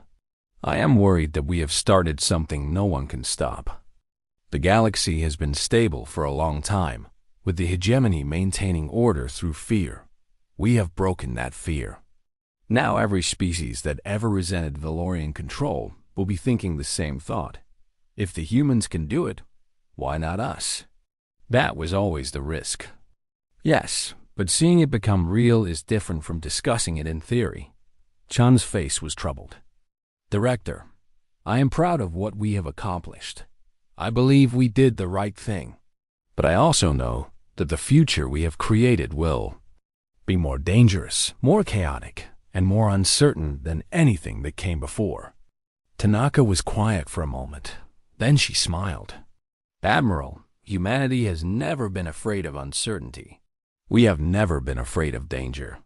I am worried that we have started something no one can stop. The galaxy has been stable for a long time, with the hegemony maintaining order through fear. We have broken that fear. Now every species that ever resented Valorian control will be thinking the same thought. If the humans can do it, why not us? That was always the risk. Yes, but seeing it become real is different from discussing it in theory. Chun's face was troubled. Director, I am proud of what we have accomplished. I believe we did the right thing. But I also know that the future we have created will be more dangerous, more chaotic, and more uncertain than anything that came before. Tanaka was quiet for a moment. Then she smiled. Admiral, humanity has never been afraid of uncertainty. We have never been afraid of danger.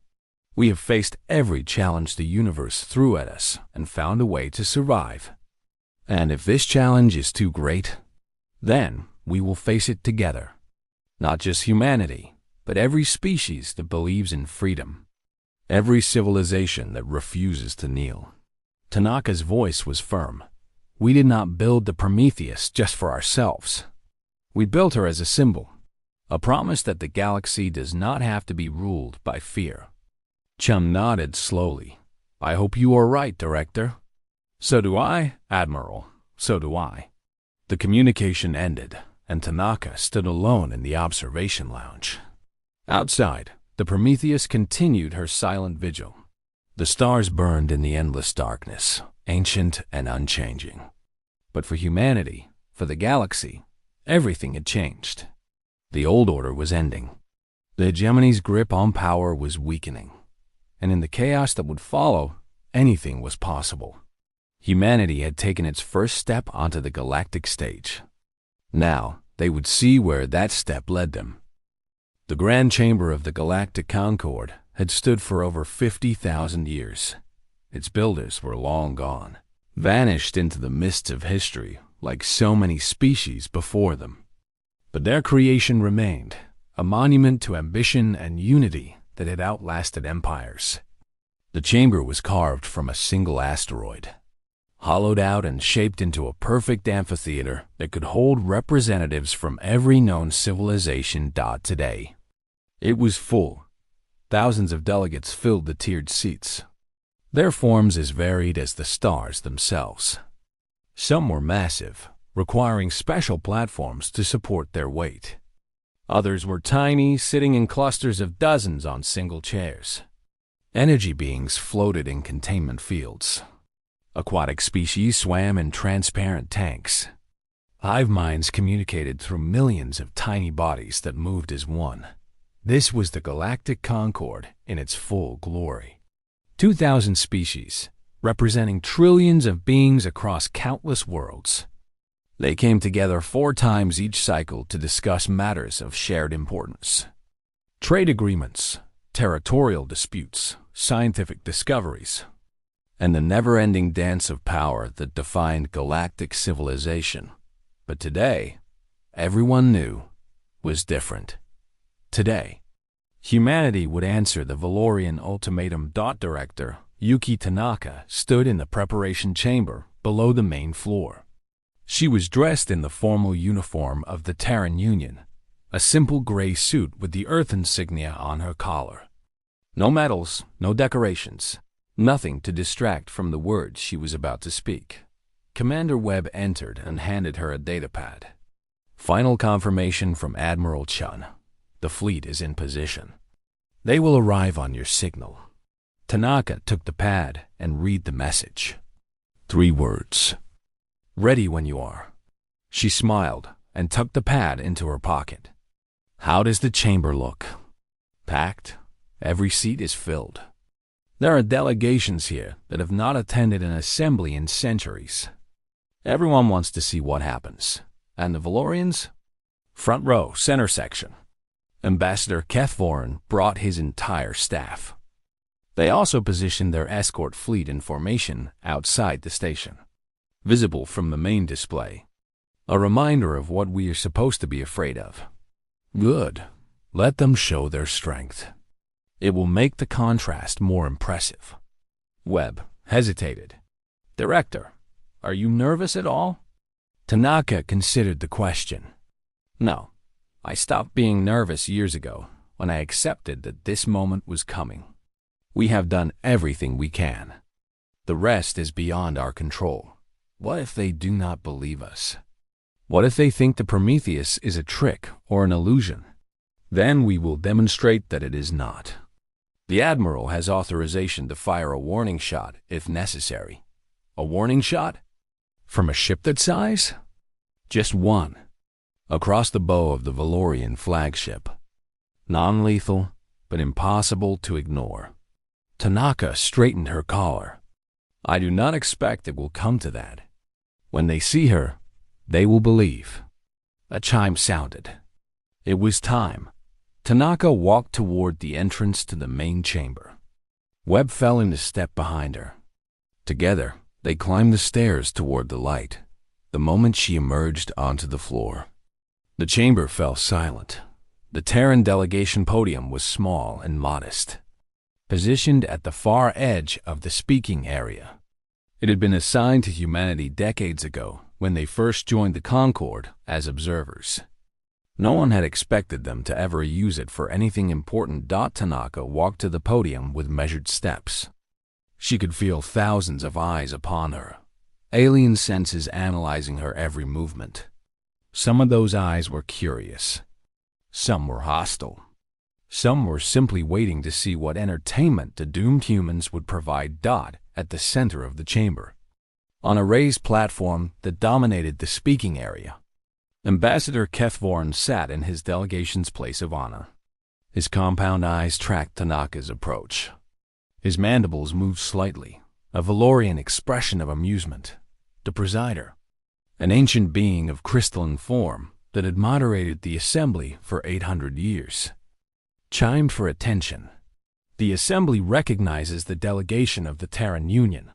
We have faced every challenge the universe threw at us and found a way to survive. And if this challenge is too great, then we will face it together. Not just humanity, but every species that believes in freedom. Every civilization that refuses to kneel. Tanaka's voice was firm. We did not build the Prometheus just for ourselves. We built her as a symbol, a promise that the galaxy does not have to be ruled by fear. Chum nodded slowly. I hope you are right, Director. So do I, Admiral. So do I. The communication ended, and Tanaka stood alone in the observation lounge. Outside, the Prometheus continued her silent vigil. The stars burned in the endless darkness, ancient and unchanging. But for humanity, for the galaxy, everything had changed. The old order was ending. The hegemony's grip on power was weakening. And in the chaos that would follow, anything was possible. Humanity had taken its first step onto the galactic stage. Now, they would see where that step led them. The grand chamber of the Galactic Concord had stood for over 50,000 years. Its builders were long gone, vanished into the mists of history like so many species before them. But their creation remained, a monument to ambition and unity that had outlasted empires. The chamber was carved from a single asteroid, hollowed out and shaped into a perfect amphitheater that could hold representatives from every known civilization today. It was full. Thousands of delegates filled the tiered seats, their forms as varied as the stars themselves. Some were massive, requiring special platforms to support their weight. Others were tiny, sitting in clusters of dozens on single chairs. Energy beings floated in containment fields. Aquatic species swam in transparent tanks. Hive minds communicated through millions of tiny bodies that moved as one. This was the Galactic Concord in its full glory. 2,000 species, representing trillions of beings across countless worlds. They came together 4 times each cycle to discuss matters of shared importance. Trade agreements, territorial disputes, scientific discoveries, and the never-ending dance of power that defined galactic civilization. But today, everyone knew, was different. Today, humanity would answer the Valorian ultimatum. Director Yuki Tanaka stood in the preparation chamber below the main floor. She was dressed in the formal uniform of the Terran Union, a simple gray suit with the Earth insignia on her collar. No medals, no decorations, nothing to distract from the words she was about to speak. Commander Webb entered and handed her a datapad. Final confirmation from Admiral Chun. The fleet is in position. They will arrive on your signal. Tanaka took the pad and read the message. 3 words. Ready when you are. She smiled and tucked the pad into her pocket. How does the chamber look? Packed. Every seat is filled. There are delegations here that have not attended an assembly in centuries. Everyone wants to see what happens. And the Valorians? Front row, center section. Ambassador Kethvorin brought his entire staff. They also positioned their escort fleet in formation outside the station, visible from the main display. A reminder of what we are supposed to be afraid of. Good. Let them show their strength. It will make the contrast more impressive. Webb hesitated. Director, are you nervous at all? Tanaka considered the question. No. I stopped being nervous years ago when I accepted that this moment was coming. We have done everything we can. The rest is beyond our control. What if they do not believe us? What if they think the Prometheus is a trick or an illusion? Then we will demonstrate that it is not. The Admiral has authorization to fire a warning shot if necessary. A warning shot? From a ship that size? Just one. Across the bow of the Valorian flagship. Non-lethal, but impossible to ignore. Tanaka straightened her collar. I do not expect it will come to that. When they see her, they will believe. A chime sounded. It was time. Tanaka walked toward the entrance to the main chamber. Webb fell into step behind her. Together, they climbed the stairs toward the light, the moment she emerged onto the floor. The chamber fell silent. The Terran delegation podium was small and modest. positioned at the far edge of the speaking area. It had been assigned to humanity decades ago when they first joined the Concorde as observers. No one had expected them to ever use it for anything important. Tanaka walked to the podium with measured steps. She could feel thousands of eyes upon her, alien senses analyzing her every movement. Some of those eyes were curious. Some were hostile. Some were simply waiting to see what entertainment the doomed humans would provide. At the center of the chamber, on a raised platform that dominated the speaking area, Ambassador Kethvorn sat in his delegation's place of honor. His compound eyes tracked Tanaka's approach. His mandibles moved slightly, a Valorian expression of amusement. The presider, an ancient being of crystalline form that had moderated the assembly for 800 years, chimed for attention. The assembly recognizes the delegation of the Terran Union.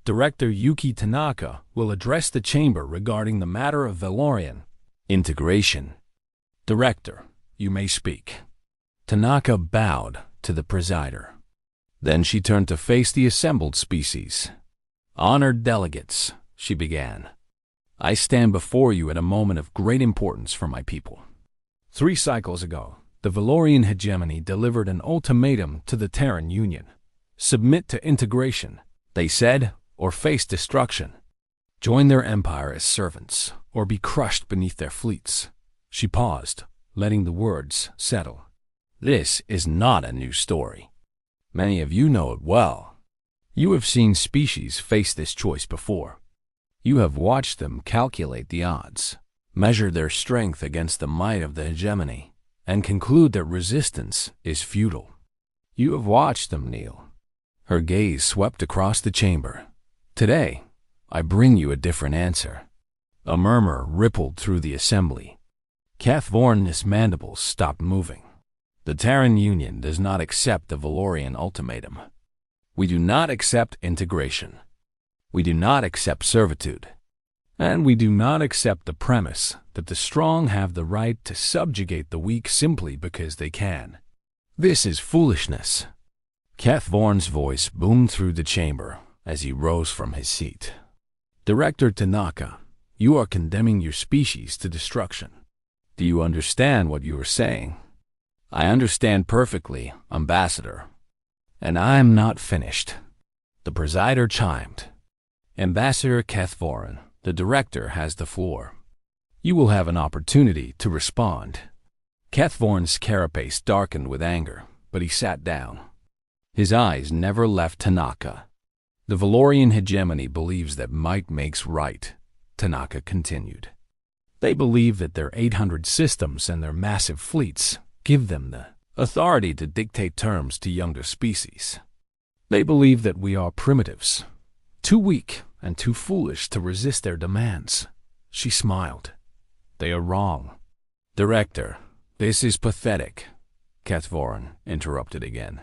Director Yuki Tanaka will address the chamber regarding the matter of Valorian integration. Director, you may speak. Tanaka bowed to the presider. Then she turned to face the assembled species. Honored delegates, she began. I stand before you at a moment of great importance for my people. 3 cycles ago, the Valorian hegemony delivered an ultimatum to the Terran Union. Submit to integration, they said, or face destruction. Join their empire as servants, or be crushed beneath their fleets. She paused, letting the words settle. This is not a new story. Many of you know it well. You have seen species face this choice before. You have watched them calculate the odds, measure their strength against the might of the hegemony, and conclude that resistance is futile. You have watched them kneel. Her gaze swept across the chamber. Today, I bring you a different answer. A murmur rippled through the assembly. Kethvorn's mandibles stopped moving. The Terran Union does not accept the Valorian ultimatum. We do not accept integration. We do not accept servitude. And we do not accept the premise that the strong have the right to subjugate the weak simply because they can. This is foolishness. Kethvorn's voice boomed through the chamber as he rose from his seat. Director Tanaka, you are condemning your species to destruction. Do you understand what you are saying? I understand perfectly, Ambassador. And I am not finished. The presider chimed. Ambassador Kethvorn, the director has the floor. You will have an opportunity to respond. Kethvorn's carapace darkened with anger, but he sat down. His eyes never left Tanaka. The Valorian hegemony believes that might makes right, Tanaka continued. They believe that their 800 systems and their massive fleets give them the authority to dictate terms to younger species. They believe that we are primitives, too weak and too foolish to resist their demands. She smiled. They are wrong. Director, this is pathetic, Kethvorn interrupted again.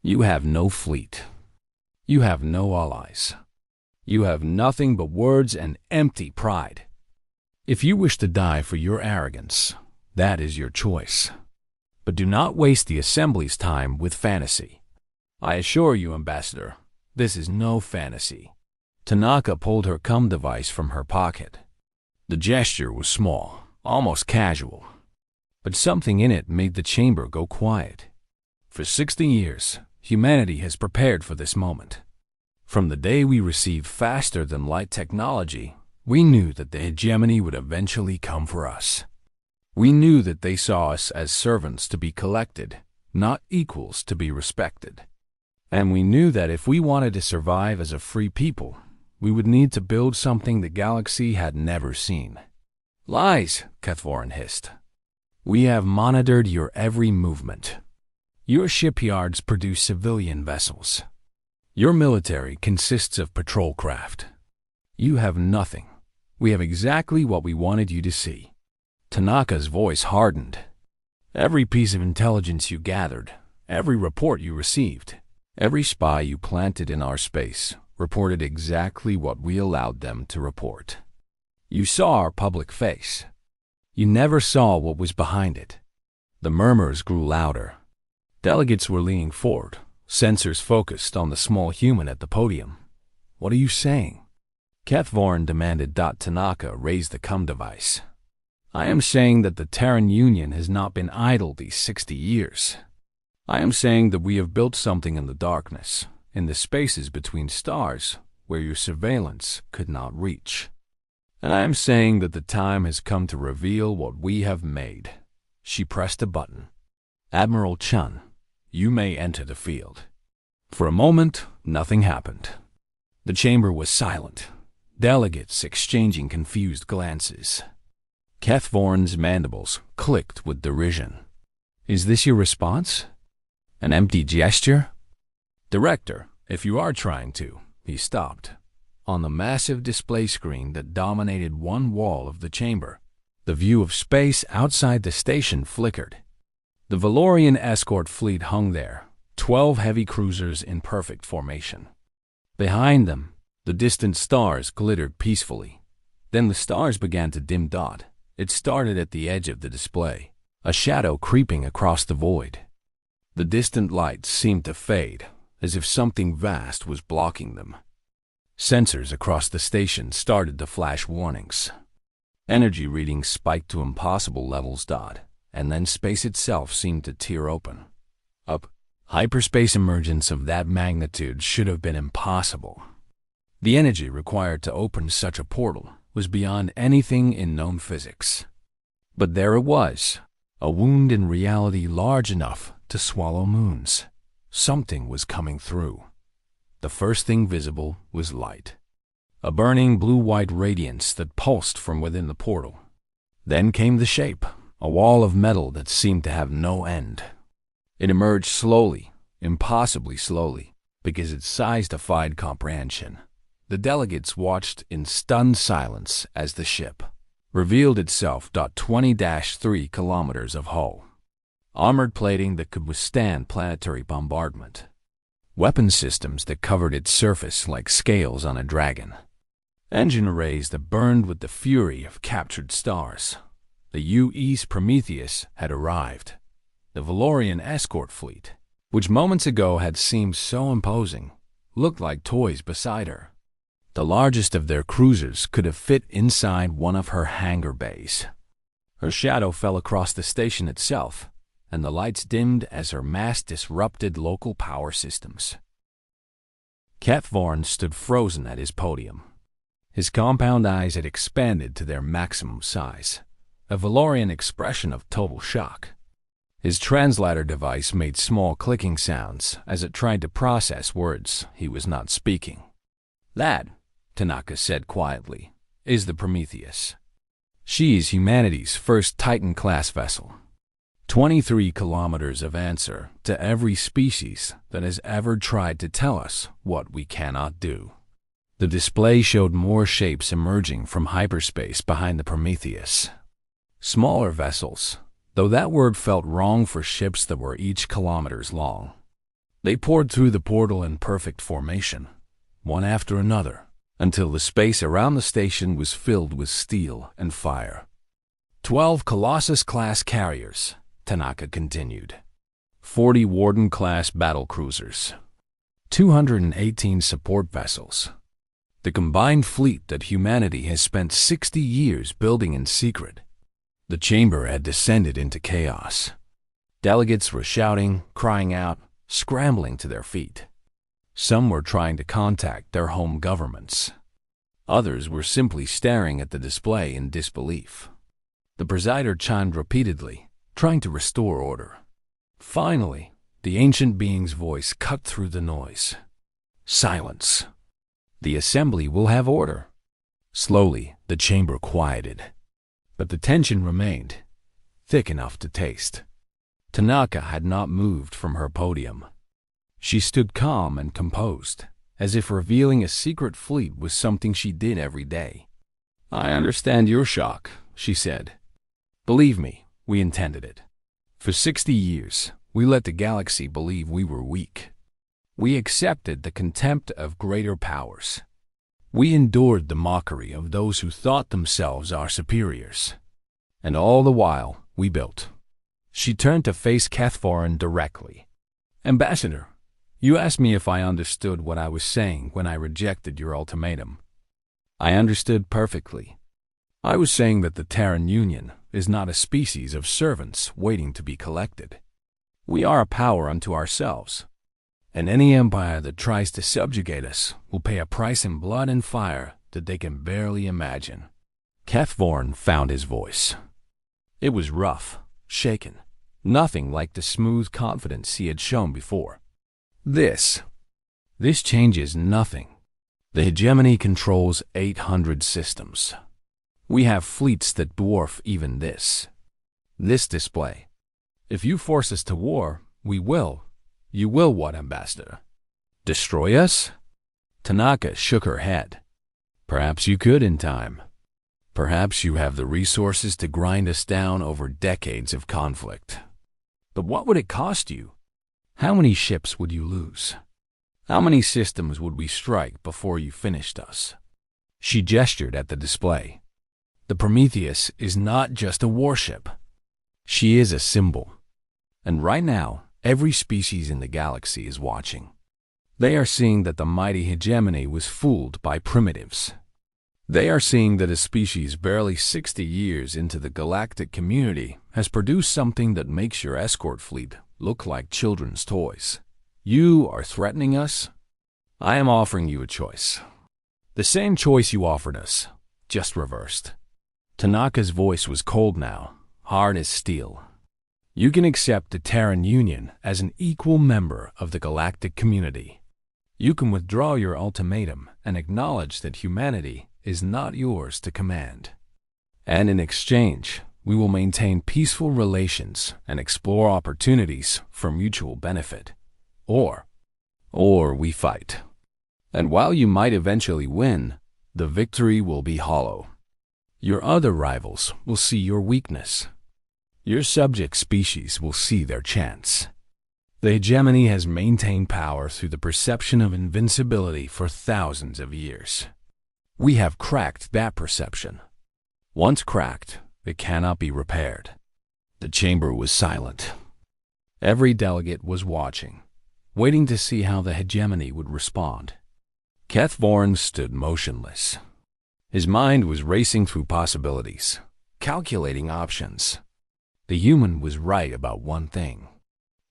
You have no fleet. You have no allies. You have nothing but words and empty pride. If you wish to die for your arrogance, that is your choice. But do not waste the Assembly's time with fantasy. I assure you, Ambassador, this is no fantasy. Tanaka pulled her cum device from her pocket. The gesture was small, almost casual, but something in it made the chamber go quiet. For 60 years, humanity has prepared for this moment. From the day we received faster-than-light technology, we knew that the hegemony would eventually come for us. We knew that they saw us as servants to be collected, not equals to be respected. And we knew that if we wanted to survive as a free people, we would need to build something the galaxy had never seen. Lies, Kethvorn hissed. We have monitored your every movement. Your shipyards produce civilian vessels. Your military consists of patrol craft. You have nothing. We have exactly what we wanted you to see. Tanaka's voice hardened. Every piece of intelligence you gathered, every report you received, every spy you planted in our space reported exactly what we allowed them to report. You saw our public face. You never saw what was behind it. The murmurs grew louder. Delegates were leaning forward, Sensors focused on the small human at the podium. "What are you saying?" Kethvorin demanded. Tanaka raised the cum device. "I am saying that the Terran Union has not been idle these 60 years. I am saying that we have built something in the darkness, in the spaces between stars, where your surveillance could not reach. And I am saying that the time has come to reveal what we have made." She pressed a button. "Admiral Chun, you may enter the field." For a moment, nothing happened. The chamber was silent, delegates exchanging confused glances. Kethvorin's mandibles clicked with derision. "Is this your response? An empty gesture?" "Director, if you are trying to," he stopped. On the massive display screen that dominated one wall of the chamber, the view of space outside the station flickered. The Valorian escort fleet hung there, 12 heavy cruisers in perfect formation. Behind them, the distant stars glittered peacefully. Then the stars began to dim. It started at the edge of the display, a shadow creeping across the void. The distant lights seemed to fade, as if something vast was blocking them. Sensors across the station started to flash warnings. Energy readings spiked to impossible levels. And then space itself seemed to tear open. Up. Hyperspace emergence of that magnitude should have been impossible. The energy required to open such a portal was beyond anything in known physics. But there it was, a wound in reality large enough to swallow moons. Something was coming through. The first thing visible was light, a burning blue-white radiance that pulsed from within the portal. Then came the shape, a wall of metal that seemed to have no end. It emerged slowly, impossibly slowly, because its size defied comprehension. The delegates watched in stunned silence as the ship revealed itself. 20-3 kilometers of hull, armored plating that could withstand planetary bombardment, weapon systems that covered its surface like scales on a dragon, engine arrays that burned with the fury of captured stars. The UE's Prometheus had arrived. The Valorian escort fleet, which moments ago had seemed so imposing, looked like toys beside her. The largest of their cruisers could have fit inside one of her hangar bays. Her shadow fell across the station itself, and the lights dimmed as her mass disrupted local power systems. Kethvorin stood frozen at his podium. His compound eyes had expanded to their maximum size, a Valorian expression of total shock. His translator device made small clicking sounds as it tried to process words he was not speaking. "That," Tanaka said quietly, "is the Prometheus. She is humanity's first Titan-class vessel. 23 kilometers of answer to every species that has ever tried to tell us what we cannot do." The display showed more shapes emerging from hyperspace behind the Prometheus. Smaller vessels, though that word felt wrong for ships that were each kilometers long. They poured through the portal in perfect formation, one after another, until the space around the station was filled with steel and fire. 12 Colossus-class carriers, Tanaka continued. 40 Warden-class battlecruisers. 218 support vessels. The combined fleet that humanity has spent 60 years building in secret. The chamber had descended into chaos. Delegates were shouting, crying out, scrambling to their feet. Some were trying to contact their home governments. Others were simply staring at the display in disbelief. The presider chimed repeatedly, trying to restore order. Finally, the ancient being's voice cut through the noise. "Silence. The assembly will have order." Slowly, the chamber quieted. But the tension remained, thick enough to taste. Tanaka had not moved from her podium. She stood calm and composed, as if revealing a secret fleet was something she did every day. "I understand your shock," she said. "Believe me, we intended it. For 60 years, we let the galaxy believe we were weak. We accepted the contempt of greater powers. We endured the mockery of those who thought themselves our superiors. And all the while, we built." She turned to face Kethvorin directly. "Ambassador, You asked me if I understood what I was saying when I rejected your ultimatum. I understood perfectly. I was saying that the Terran Union is not a species of servants waiting to be collected. We are a power unto ourselves, and any empire that tries to subjugate us will pay a price in blood and fire that they can barely imagine. Kethvorn found his voice. It was rough, shaken, nothing like the smooth confidence he had shown before. This changes nothing. The hegemony controls 800 systems. We have fleets that dwarf even this. This display. If you force us to war, we will. You will what, Ambassador? Destroy us? Tanaka shook her head. Perhaps you could in time. Perhaps you have the resources to grind us down over decades of conflict. But what would it cost you? How many ships would you lose? How many systems would we strike before you finished us? She gestured at the display. The Prometheus is not just a warship. She is a symbol. And right now, every species in the galaxy is watching. They are seeing that the mighty hegemony was fooled by primitives. They are seeing that a species barely 60 years into the galactic community has produced something that makes your escort fleet look like children's toys. You are threatening us? I am offering you a choice. The same choice you offered us, just reversed. Tanaka's voice was cold now, hard as steel. You can accept the Terran Union as an equal member of the galactic community. You can withdraw your ultimatum and acknowledge that humanity is not yours to command. And in exchange, we will maintain peaceful relations and explore opportunities for mutual benefit. Or we fight. And while you might eventually win, the victory will be hollow. Your other rivals will see your weakness. Your subject species will see their chance. The hegemony has maintained power through the perception of invincibility for thousands of years. We have cracked that perception. Once cracked, it cannot be repaired. The chamber was silent. Every delegate was watching, waiting to see how the hegemony would respond. Kethvorn stood motionless. His mind was racing through possibilities, calculating options. The human was right about one thing.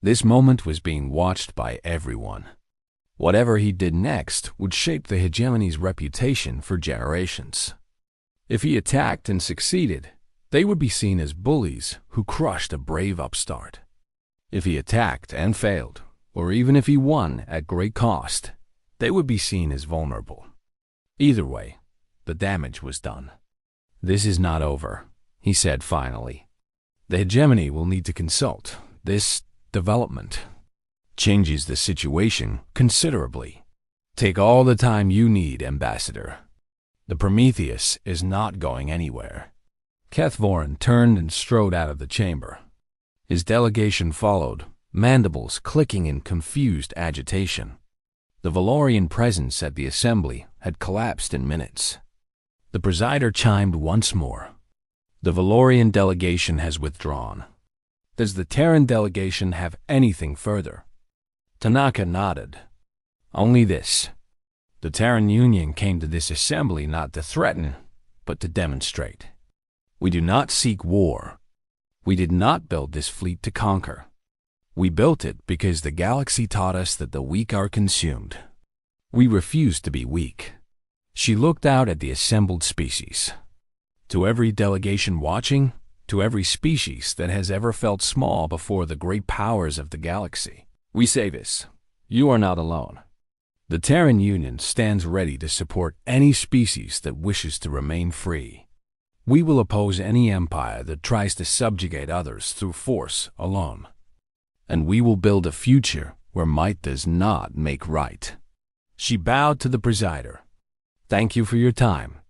This moment was being watched by everyone. Whatever he did next would shape the hegemony's reputation for generations. If he attacked and succeeded, they would be seen as bullies who crushed a brave upstart. If he attacked and failed, or even if he won at great cost, they would be seen as vulnerable. Either way, the damage was done. This is not over, he said finally. The hegemony will need to consult. This development changes the situation considerably. Take all the time you need, Ambassador. The Prometheus is not going anywhere. Kethvorn turned and strode out of the chamber. His delegation followed, mandibles clicking in confused agitation. The Valorian presence at the assembly had collapsed in minutes. The presider chimed once more. The Valorian delegation has withdrawn. Does the Terran delegation have anything further? Tanaka nodded. Only this. The Terran Union came to this assembly not to threaten, but to demonstrate. We do not seek war. We did not build this fleet to conquer. We built it because the galaxy taught us that the weak are consumed. We refuse to be weak. She looked out at the assembled species. To every delegation watching, to every species that has ever felt small before the great powers of the galaxy, we say this: you are not alone. The Terran Union stands ready to support any species that wishes to remain free. We will oppose any empire that tries to subjugate others through force alone. And we will build a future where might does not make right. She bowed to the presider. Thank you for your time.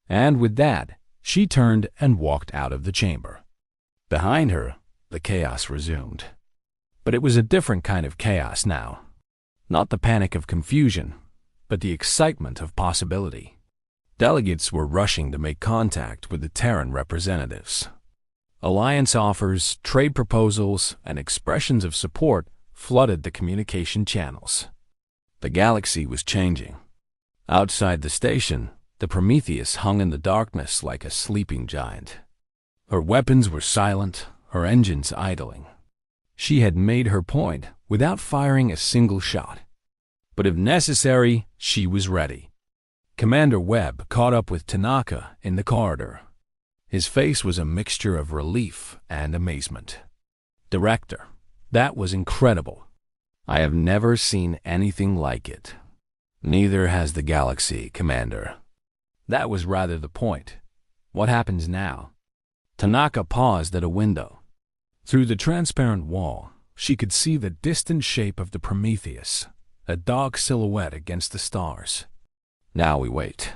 And with that, she turned and walked out of the chamber. Behind her, the chaos resumed. But it was a different kind of chaos now. Not the panic of confusion, but the excitement of possibility. Delegates were rushing to make contact with the Terran representatives. Alliance offers, trade proposals, and expressions of support flooded the communication channels. The galaxy was changing. Outside the station, the Prometheus hung in the darkness like a sleeping giant. Her weapons were silent, her engines idling. She had made her point without firing a single shot. But if necessary, she was ready. Commander Webb caught up with Tanaka in the corridor. His face was a mixture of relief and amazement. "Director, that was incredible. I have never seen anything like it." "Neither has the galaxy, Commander." "That was rather the point. What happens now?" Tanaka paused at a window. Through the transparent wall, she could see the distant shape of the Prometheus, a dark silhouette against the stars. "Now we wait.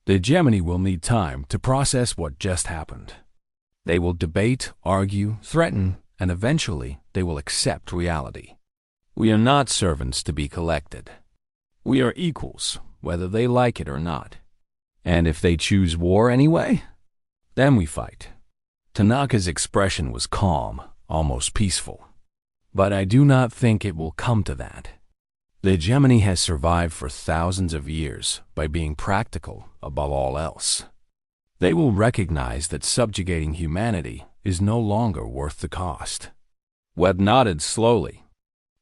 The hegemony will need time to process what just happened. They will debate, argue, threaten, and eventually they will accept reality. We are not servants to be collected. We are equals, whether they like it or not. And if they choose war anyway, then we fight." Tanaka's expression was calm, almost peaceful. "But I do not think it will come to that. The hegemony has survived for thousands of years by being practical above all else. They will recognize that subjugating humanity is no longer worth the cost." Webb nodded slowly.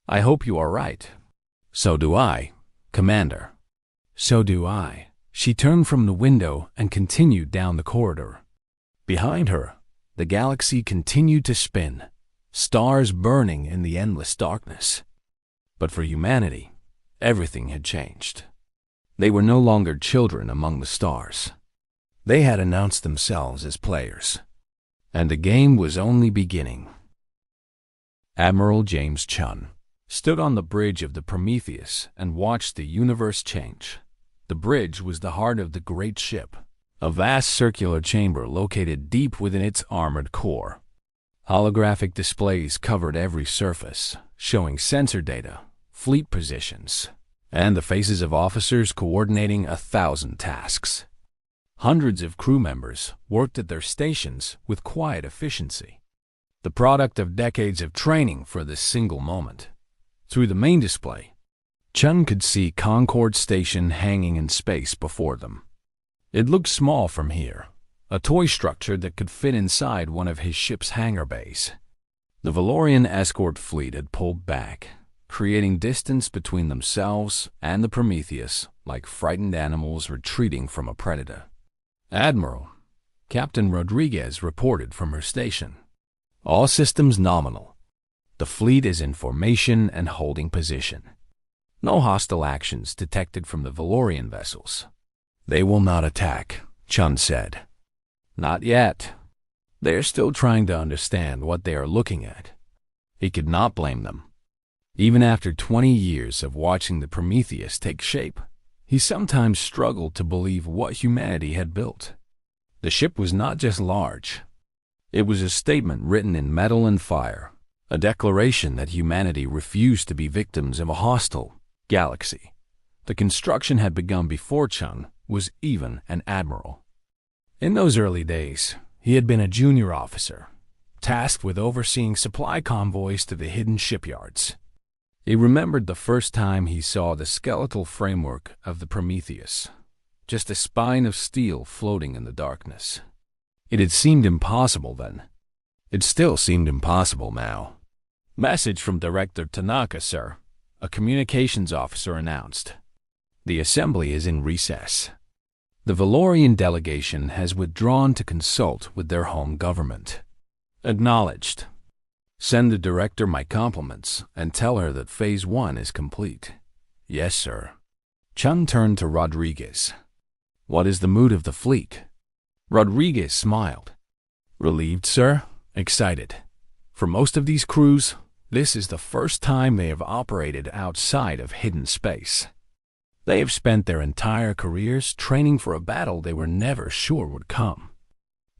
"I hope you are right." "So do I, Commander." "So do I." She turned from the window and continued down the corridor. Behind her, the galaxy continued to spin, stars burning in the endless darkness. But for humanity, everything had changed. They were no longer children among the stars. They had announced themselves as players, and the game was only beginning. Admiral James Chun stood on the bridge of the Prometheus and watched the universe change. The bridge was the heart of the great ship, a vast circular chamber located deep within its armored core. Holographic displays covered every surface, showing sensor data, fleet positions, and the faces of officers coordinating 1,000 tasks. Hundreds of crew members worked at their stations with quiet efficiency, the product of decades of training for this single moment. Through the main display, Chun could see Concord Station hanging in space before them. It looked small from here, a toy structure that could fit inside one of his ship's hangar bays. The Valorian escort fleet had pulled back, creating distance between themselves and the Prometheus like frightened animals retreating from a predator. "Admiral," Captain Rodriguez reported from her station. "All systems nominal. The fleet is in formation and holding position. No hostile actions detected from the Valorian vessels." "They will not attack," Chun said. "Not yet. They are still trying to understand what they are looking at." He could not blame them. Even after 20 years of watching the Prometheus take shape, he sometimes struggled to believe what humanity had built. The ship was not just large. It was a statement written in metal and fire, a declaration that humanity refused to be victims of a hostile galaxy. The construction had begun before Chun was even an admiral. In those early days, he had been a junior officer, tasked with overseeing supply convoys to the hidden shipyards. He remembered the first time he saw the skeletal framework of the Prometheus, just a spine of steel floating in the darkness. It had seemed impossible then. It still seemed impossible now. "Message from Director Tanaka, sir," a communications officer announced. "The assembly is in recess. The Valorian delegation has withdrawn to consult with their home government." "Acknowledged. Send the director my compliments and tell her that Phase 1 is complete." "Yes, sir." Chun turned to Rodriguez. "What is the mood of the fleet?" Rodriguez smiled. "Relieved, sir. Excited. For most of these crews, this is the first time they have operated outside of hidden space. They have spent their entire careers training for a battle they were never sure would come.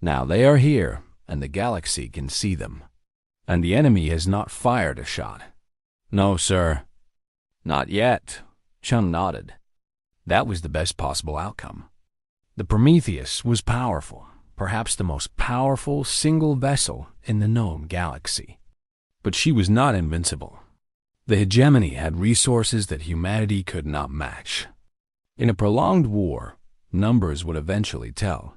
Now they are here, and the galaxy can see them. And the enemy has not fired a shot." "No, sir." "Not yet." Chun nodded. That was the best possible outcome. The Prometheus was powerful, perhaps the most powerful single vessel in the known galaxy. But she was not invincible. The hegemony had resources that humanity could not match. In a prolonged war, numbers would eventually tell.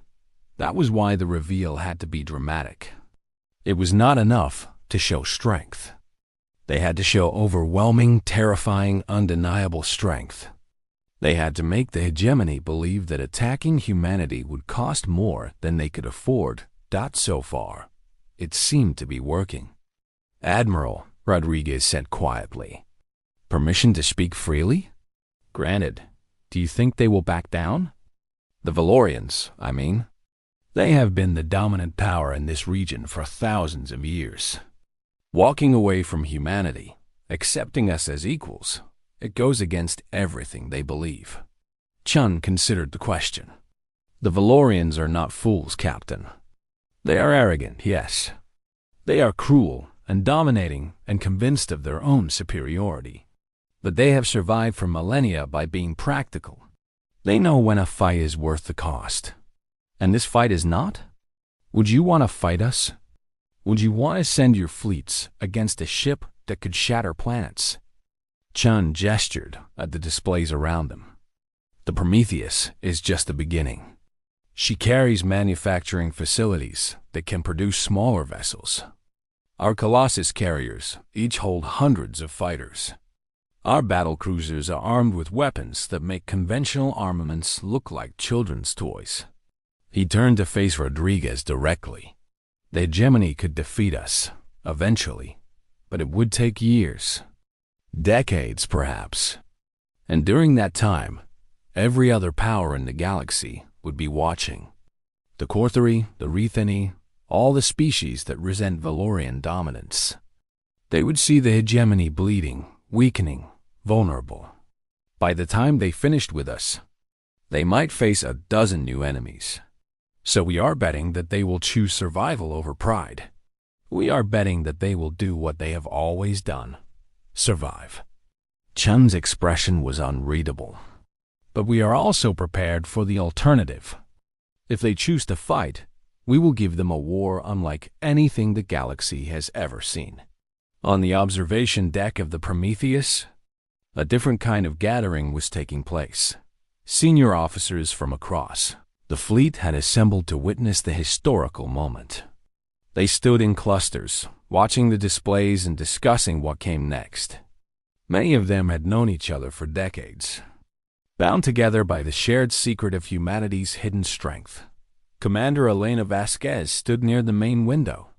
That was why the reveal had to be dramatic. It was not enough to show strength. They had to show overwhelming, terrifying, undeniable strength. They had to make the hegemony believe that attacking humanity would cost more than they could afford. So far, it seemed to be working. "Admiral," Rodriguez said quietly. "Permission to speak freely?" "Granted. Do you think they will back down?" "The Valorians, I mean. They have been the dominant power in this region for thousands of years. Walking away from humanity, accepting us as equals, it goes against everything they believe." Chun considered the question. "The Valorians are not fools, Captain. They are arrogant, yes. They are cruel and dominating and convinced of their own superiority. But they have survived for millennia by being practical. They know when a fight is worth the cost. And this fight is not? Would you want to fight us? Would you want to send your fleets against a ship that could shatter planets?" Chun gestured at the displays around them. "The Prometheus is just the beginning. She carries manufacturing facilities that can produce smaller vessels. Our Colossus carriers each hold hundreds of fighters. Our battle cruisers are armed with weapons that make conventional armaments look like children's toys." He turned to face Rodriguez directly. "The hegemony could defeat us, eventually, but it would take years. Decades, perhaps. And during that time, every other power in the galaxy would be watching. The Korthari, the Rethani, all the species that resent Valorian dominance. They would see the hegemony bleeding, weakening, vulnerable. By the time they finished with us, they might face a dozen new enemies. So we are betting that they will choose survival over pride. We are betting that they will do what they have always done: survive." Chun's expression was unreadable. "But we are also prepared for the alternative. If they choose to fight, we will give them a war unlike anything the galaxy has ever seen." On the observation deck of the Prometheus, a different kind of gathering was taking place. Senior officers from across the fleet had assembled to witness the historical moment. They stood in clusters, watching the displays and discussing what came next. Many of them had known each other for decades, bound together by the shared secret of humanity's hidden strength. Commander Elena Vasquez stood near the main window,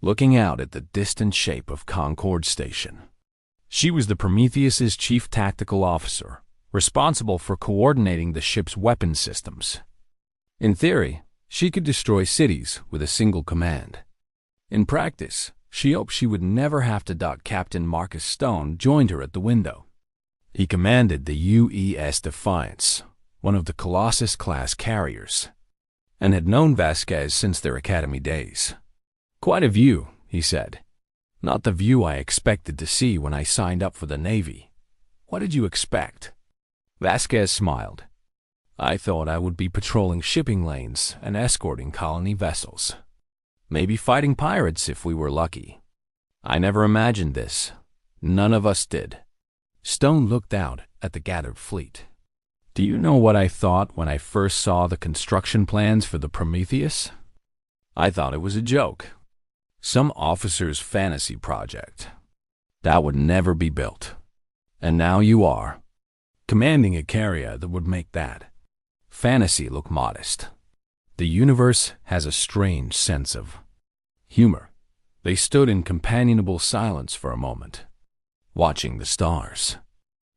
looking out at the distant shape of Concord Station. She was the Prometheus's chief tactical officer, responsible for coordinating the ship's weapon systems. In theory, she could destroy cities with a single command. In practice, she hoped she would never have to dock. Captain Marcus Stone joined her at the window. He commanded the UES Defiance, one of the Colossus-class carriers, and had known Vasquez since their academy days. "Quite a view," he said. "Not the view I expected to see when I signed up for the Navy. What did you expect?" Vasquez smiled. "I thought I would be patrolling shipping lanes and escorting colony vessels. Maybe fighting pirates if we were lucky. I never imagined this. None of us did." Stone looked out at the gathered fleet. "Do you know what I thought when I first saw the construction plans for the Prometheus? I thought it was a joke. Some officer's fantasy project. That would never be built. And now you are, commanding a carrier that would make that fantasy look modest. The universe has a strange sense of humor." They stood in companionable silence for a moment, watching the stars.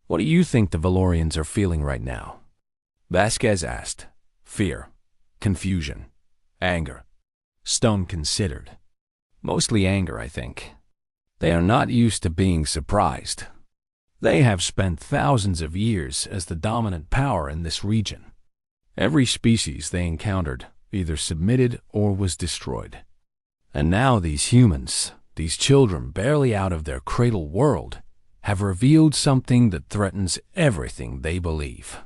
"What do you think the Valorians are feeling right now?" Vasquez asked. "Fear, confusion, anger." Stone considered. "Mostly anger, I think. They are not used to being surprised. They have spent thousands of years as the dominant power in this region. Every species they encountered either submitted or was destroyed. And now these humans, these children barely out of their cradle world, have revealed something that threatens everything they believe.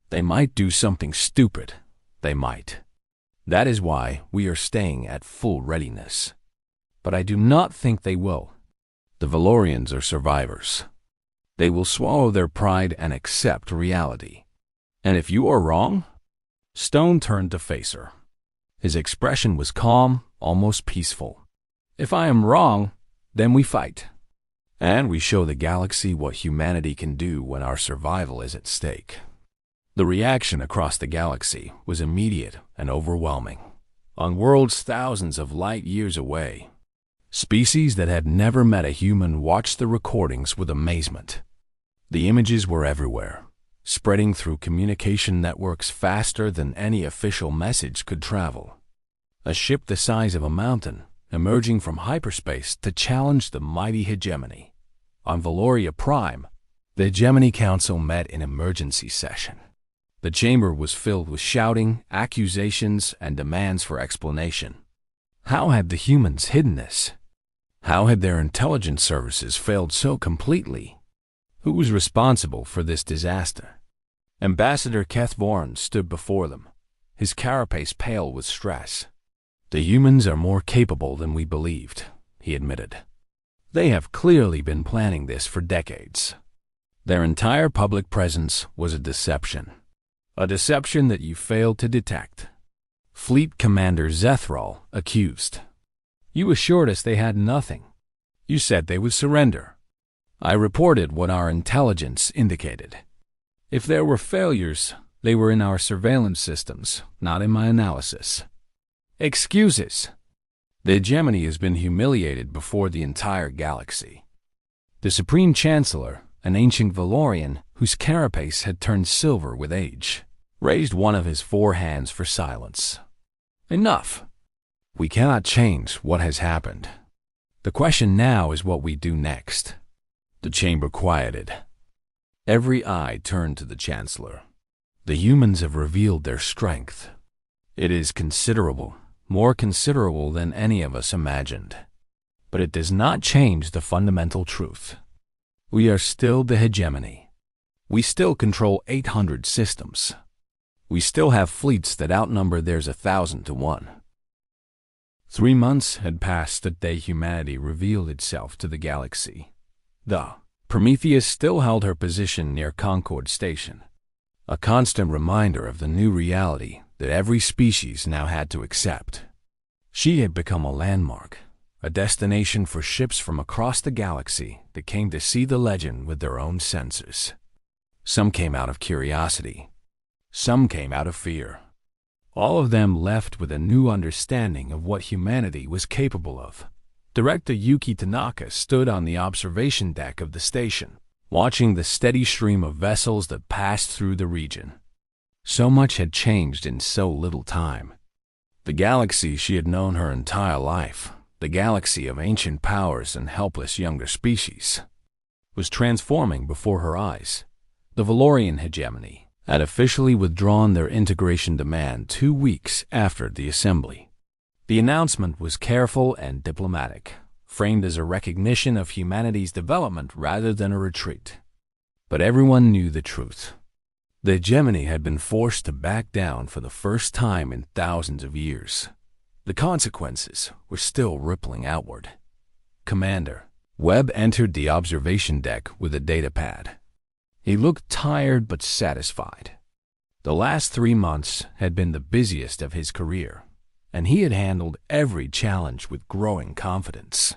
They might do something stupid. They might. That is why we are staying at full readiness. But I do not think they will. The Valorians are survivors. They will swallow their pride and accept reality. And if you are wrong? Stone turned to face her. His expression was calm, almost peaceful. If I am wrong, then we fight. And we show the galaxy what humanity can do when our survival is at stake. The reaction across the galaxy was immediate and overwhelming. On worlds thousands of light years away, species that had never met a human watched the recordings with amazement. The images were everywhere, spreading through communication networks faster than any official message could travel. A ship the size of a mountain, emerging from hyperspace to challenge the mighty hegemony. On Valoria Prime, the Hegemony Council met in emergency session. The chamber was filled with shouting, accusations, and demands for explanation. How had the humans hidden this? How had their intelligence services failed so completely? Who was responsible for this disaster? Ambassador Keth Voran stood before them, his carapace pale with stress. The humans are more capable than we believed, he admitted. They have clearly been planning this for decades. Their entire public presence was a deception that you failed to detect. Fleet Commander Zethral accused. You assured us they had nothing. You said they would surrender. I reported what our intelligence indicated. If there were failures, they were in our surveillance systems, not in my analysis. Excuses. The hegemony has been humiliated before the entire galaxy. The Supreme Chancellor, an ancient Valorian whose carapace had turned silver with age, raised one of his 4 hands for silence. Enough. We cannot change what has happened. The question now is what we do next. The chamber quieted. Every eye turned to the Chancellor. The humans have revealed their strength. It is considerable, more considerable than any of us imagined. But it does not change the fundamental truth. We are still the hegemony. We still control 800 systems. We still have fleets that outnumber theirs 1,000 to 1. 3 months had passed the day humanity revealed itself to the galaxy. The Prometheus still held her position near Concord Station, a constant reminder of the new reality that every species now had to accept. She had become a landmark, a destination for ships from across the galaxy that came to see the legend with their own senses. Some came out of curiosity. Some came out of fear. All of them left with a new understanding of what humanity was capable of. Director Yuki Tanaka stood on the observation deck of the station, watching the steady stream of vessels that passed through the region. So much had changed in so little time. The galaxy she had known her entire life, the galaxy of ancient powers and helpless younger species, was transforming before her eyes. The Valorian hegemony had officially withdrawn their integration demand 2 weeks after the assembly. The announcement was careful and diplomatic, framed as a recognition of humanity's development rather than a retreat. But everyone knew the truth. The hegemony had been forced to back down for the first time in thousands of years. The consequences were still rippling outward. Commander Webb entered the observation deck with a datapad. He looked tired but satisfied. The last 3 months had been the busiest of his career, and he had handled every challenge with growing confidence.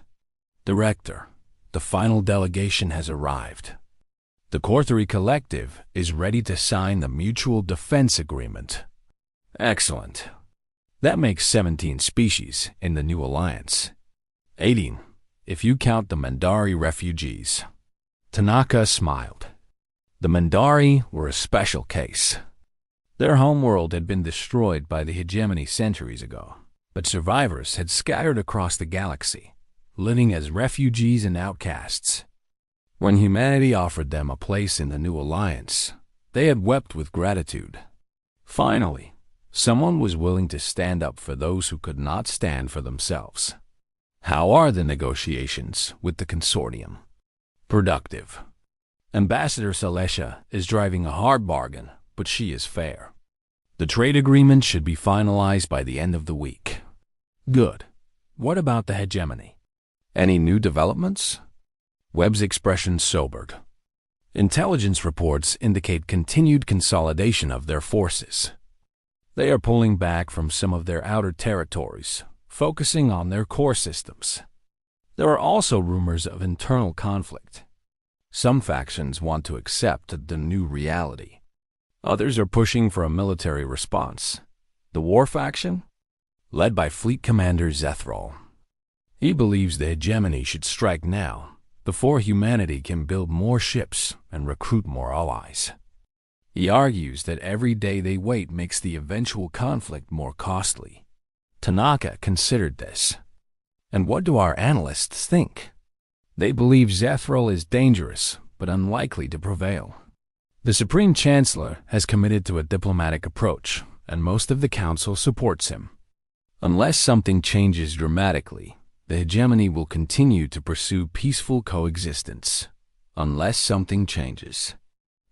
Director, the final delegation has arrived. The Corthery Collective is ready to sign the Mutual Defense Agreement. Excellent. That makes 17 species in the new alliance. 18, if you count the Mandari refugees. Tanaka smiled. The Mandari were a special case. Their homeworld had been destroyed by the hegemony centuries ago, but survivors had scattered across the galaxy, living as refugees and outcasts. When humanity offered them a place in the new alliance, they had wept with gratitude. Finally, someone was willing to stand up for those who could not stand for themselves. How are the negotiations with the consortium? Productive. Ambassador Celestia is driving a hard bargain, but she is fair. The trade agreement should be finalized by the end of the week. Good. What about the hegemony? Any new developments? Webb's expression sobered. Intelligence reports indicate continued consolidation of their forces. They are pulling back from some of their outer territories, focusing on their core systems. There are also rumors of internal conflict. Some factions want to accept the new reality. Others are pushing for a military response. The War faction? Led by Fleet Commander Zethral. He believes the hegemony should strike now, before humanity can build more ships and recruit more allies. He argues that every day they wait makes the eventual conflict more costly. Tanaka considered this. And what do our analysts think? They believe Zethral is dangerous, but unlikely to prevail. The Supreme Chancellor has committed to a diplomatic approach, and most of the Council supports him. Unless something changes dramatically, the hegemony will continue to pursue peaceful coexistence. Unless something changes.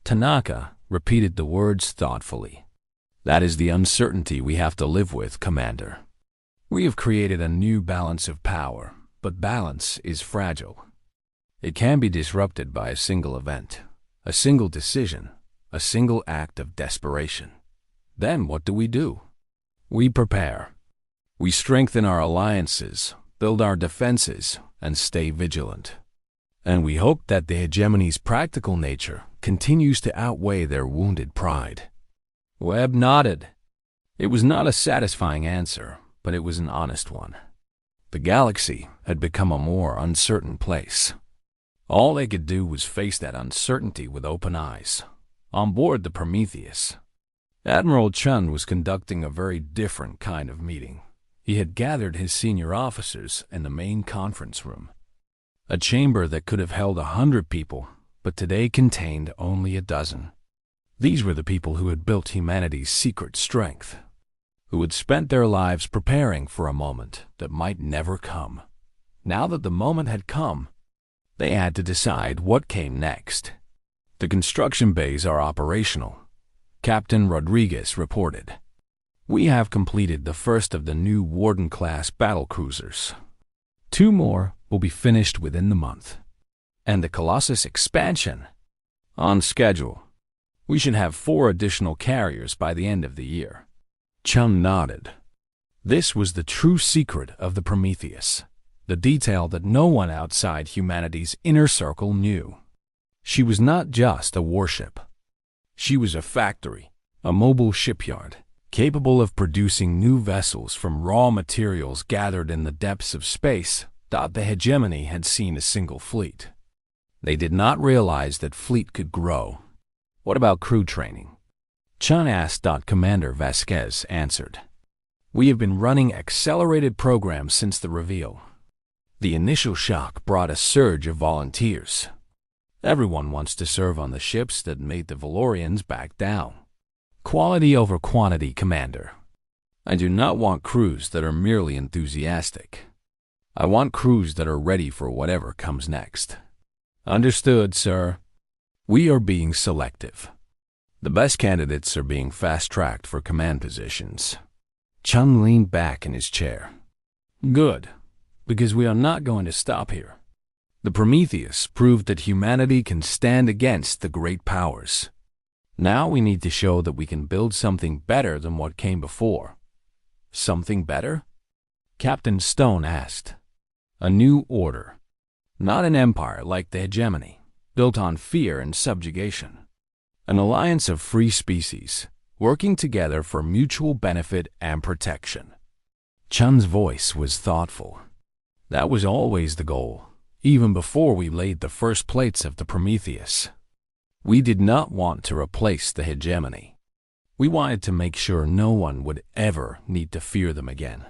Tanaka repeated the words thoughtfully. That is the uncertainty we have to live with, Commander. We have created a new balance of power, but balance is fragile. It can be disrupted by a single event, a single decision, a single act of desperation. Then what do? We prepare. We strengthen our alliances, build our defenses, and stay vigilant. And we hope that the hegemony's practical nature continues to outweigh their wounded pride. Webb nodded. It was not a satisfying answer, but it was an honest one. The galaxy had become a more uncertain place. All they could do was face that uncertainty with open eyes. On board the Prometheus, Admiral Chun was conducting a very different kind of meeting. He had gathered his senior officers in the main conference room. A chamber that could have held 100 people, but today contained only a dozen. These were the people who had built humanity's secret strength, who had spent their lives preparing for a moment that might never come. Now that the moment had come, they had to decide what came next. The construction bays are operational, Captain Rodriguez reported. We have completed the first of the new Warden-class battlecruisers. 2 more will be finished within the month. And the Colossus expansion? On schedule. We should have 4 additional carriers by the end of the year. Chum nodded. This was the true secret of the Prometheus, the detail that no one outside humanity's inner circle knew. She was not just a warship. She was a factory, a mobile shipyard, capable of producing new vessels from raw materials gathered in the depths of space. The hegemony had seen a single fleet. They did not realize that fleet could grow. What about crew training? Chun asked. Commander Vasquez answered. We have been running accelerated programs since the reveal. The initial shock brought a surge of volunteers. Everyone wants to serve on the ships that made the Valorians back down. Quality over quantity, Commander. I do not want crews that are merely enthusiastic. I want crews that are ready for whatever comes next. Understood, sir. We are being selective. The best candidates are being fast-tracked for command positions. Chun leaned back in his chair. Good, because we are not going to stop here. The Prometheus proved that humanity can stand against the great powers. Now we need to show that we can build something better than what came before. Something better? Captain Stone asked. A new order. Not an empire like the hegemony, built on fear and subjugation. An alliance of free species, working together for mutual benefit and protection. Chun's voice was thoughtful. That was always the goal, even before we laid the first plates of the Prometheus. We did not want to replace the hegemony. We wanted to make sure no one would ever need to fear them again.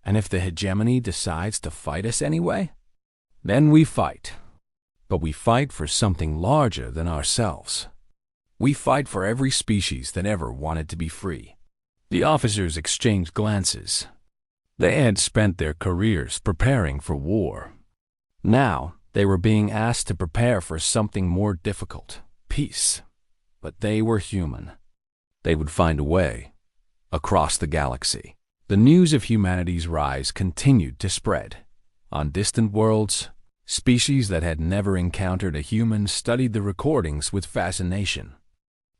And if the hegemony decides to fight us anyway, then we fight. But we fight for something larger than ourselves. We fight for every species that ever wanted to be free. The officers exchanged glances. They had spent their careers preparing for war. Now they were being asked to prepare for something more difficult. Peace. But they were human. They would find a way. Across the galaxy, the news of humanity's rise continued to spread. On distant worlds, Species that had never encountered a human studied the recordings with fascination.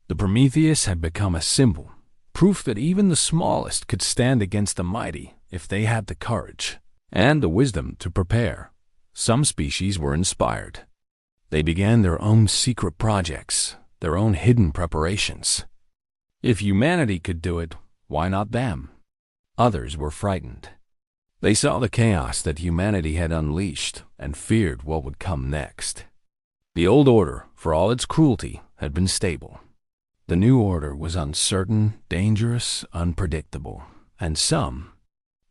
The Prometheus had become a symbol, proof that even the smallest could stand against the mighty if they had the courage and the wisdom to prepare. Some species were inspired. They began their own secret projects, their own hidden preparations. If humanity could do it, why not them? Others were frightened. They saw the chaos that humanity had unleashed and feared what would come next. The old order, for all its cruelty, had been stable. The new order was uncertain, dangerous, unpredictable, and some,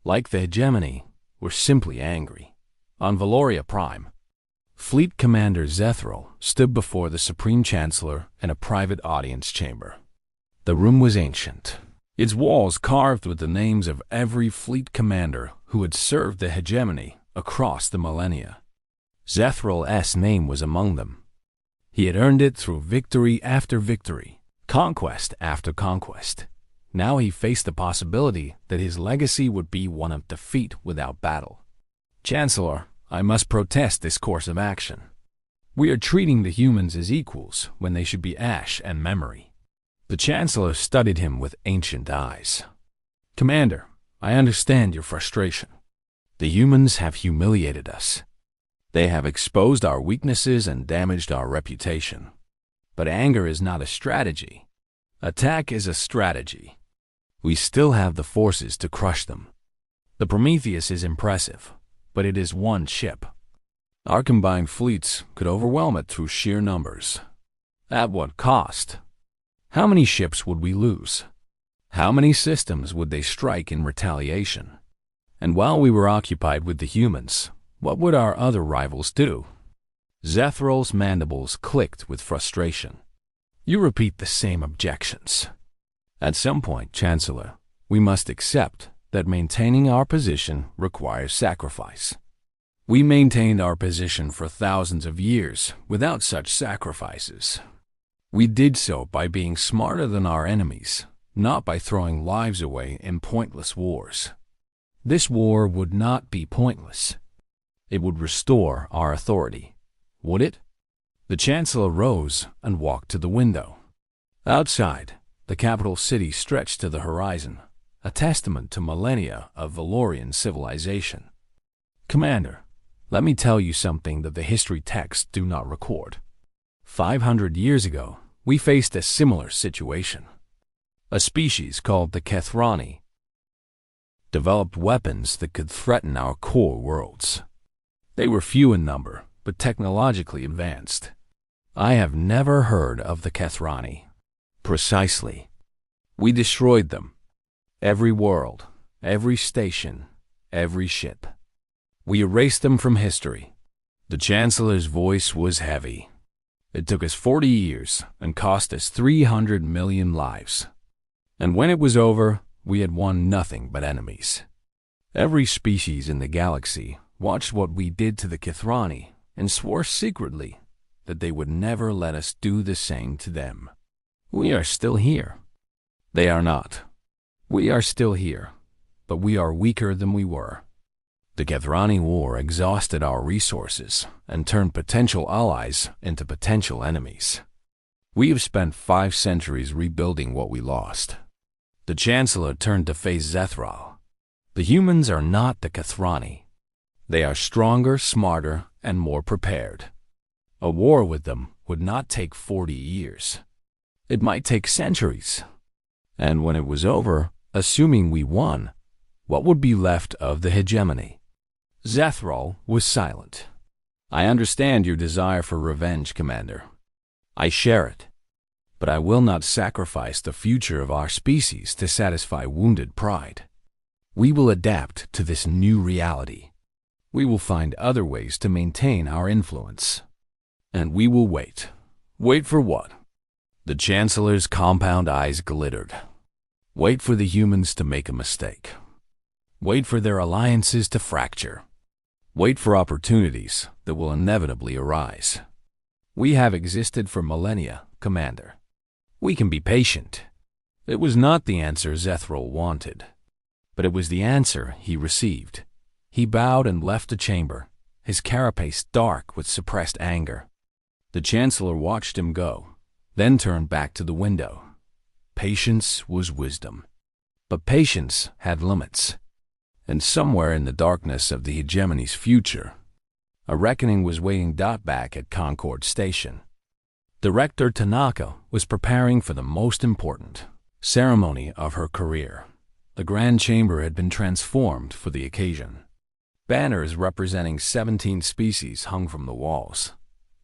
like the hegemony, were simply angry. On Valoria Prime, Fleet Commander Zethral stood before the Supreme Chancellor in a private audience chamber. The room was ancient, its walls carved with the names of every fleet commander who had served the hegemony across the millennia. Zethral's name was among them. He had earned it through victory after victory, conquest after conquest. Now he faced the possibility that his legacy would be one of defeat without battle. Chancellor, I must protest this course of action. We are treating the humans as equals when they should be ash and memory. The Chancellor studied him with ancient eyes. Commander, I understand your frustration. The humans have humiliated us. They have exposed our weaknesses and damaged our reputation. But anger is not a strategy. Attack is a strategy. We still have the forces to crush them. The Prometheus is impressive, but it is one ship. Our combined fleets could overwhelm it through sheer numbers. At what cost? How many ships would we lose? How many systems would they strike in retaliation? And while we were occupied with the humans, what would our other rivals do? Zethral's mandibles clicked with frustration. You repeat the same objections. At some point, Chancellor, we must accept that maintaining our position requires sacrifice. We maintained our position for thousands of years without such sacrifices. We did so by being smarter than our enemies, not by throwing lives away in pointless wars. This war would not be pointless. It would restore our authority. Would it? The Chancellor rose and walked to the window. Outside, the capital city stretched to the horizon, a testament to millennia of Valorian civilization. Commander, let me tell you something that the history texts do not record. 500 years ago, we faced a similar situation. A species called the Kethrani developed weapons that could threaten our core worlds. They were few in number, but technologically advanced. I have never heard of the Kethrani. Precisely. We destroyed them. Every world, every station, every ship. We erased them from history. The Chancellor's voice was heavy. It took us 40 years and cost us 300 million lives. And when it was over, we had won nothing but enemies. Every species in the galaxy watched what we did to the Kethrani and swore secretly that they would never let us do the same to them. We are still here. They are not. We are still here, but we are weaker than we were. The Kethrani War exhausted our resources and turned potential allies into potential enemies. We have spent 5 centuries rebuilding what we lost. The Chancellor turned to face Zethral. The humans are not the Kethrani. They are stronger, smarter, and more prepared. A war with them would not take 40 years. It might take centuries. And when it was over, assuming we won, what would be left of the hegemony? Zethral was silent. I understand your desire for revenge, Commander. I share it. But I will not sacrifice the future of our species to satisfy wounded pride. We will adapt to this new reality. We will find other ways to maintain our influence. And we will wait. Wait for what? The Chancellor's compound eyes glittered. Wait for the humans to make a mistake. Wait for their alliances to fracture. Wait for opportunities that will inevitably arise. We have existed for millennia, Commander. We can be patient. It was not the answer Zethral wanted, but it was the answer he received. He bowed and left the chamber. his carapace dark with suppressed anger. The Chancellor watched him go, then turned back to the window. Patience was wisdom. But patience had limits. And somewhere in the darkness of the hegemony's future, a reckoning was waiting. Back at Concord Station, Director Tanaka was preparing for the most important ceremony of her career. The Grand Chamber had been transformed for the occasion. Banners representing 17 species hung from the walls,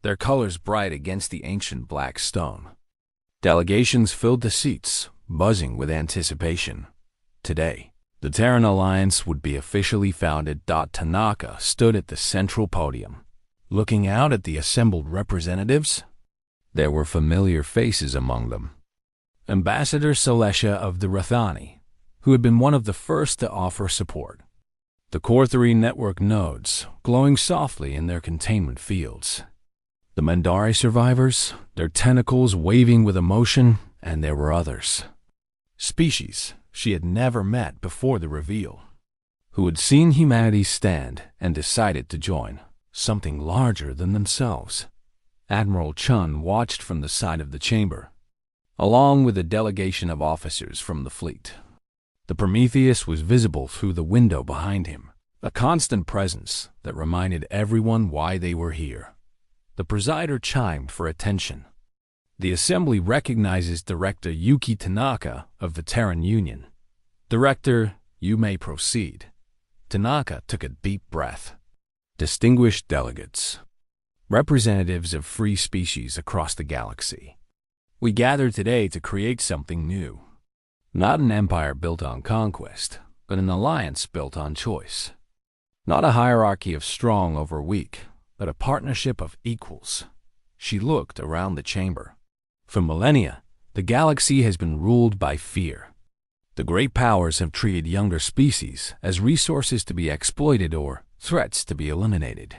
their colors bright against the ancient black stone. Delegations filled the seats, buzzing with anticipation. Today, the Terran Alliance would be officially founded. Tanaka stood at the central podium, looking out at the assembled representatives. There were familiar faces among them. Ambassador Celestia of the Rathani, who had been one of the first to offer support. The Core 3 network nodes, glowing softly in their containment fields. The Mandari survivors, their tentacles waving with emotion, and there were others. Species she had never met before the reveal, who had seen humanity stand and decided to join something larger than themselves. Admiral Chun watched from the side of the chamber, along with a delegation of officers from the fleet. The Prometheus was visible through the window behind him, a constant presence that reminded everyone why they were here. The presider chimed for attention. The assembly recognizes Director Yuki Tanaka of the Terran Union. Director, you may proceed. Tanaka took a deep breath. Distinguished delegates, representatives of free species across the galaxy, we gather today to create something new. Not an empire built on conquest, but an alliance built on choice. Not a hierarchy of strong over weak, but a partnership of equals. She looked around the chamber. For millennia, the galaxy has been ruled by fear. The great powers have treated younger species as resources to be exploited or threats to be eliminated.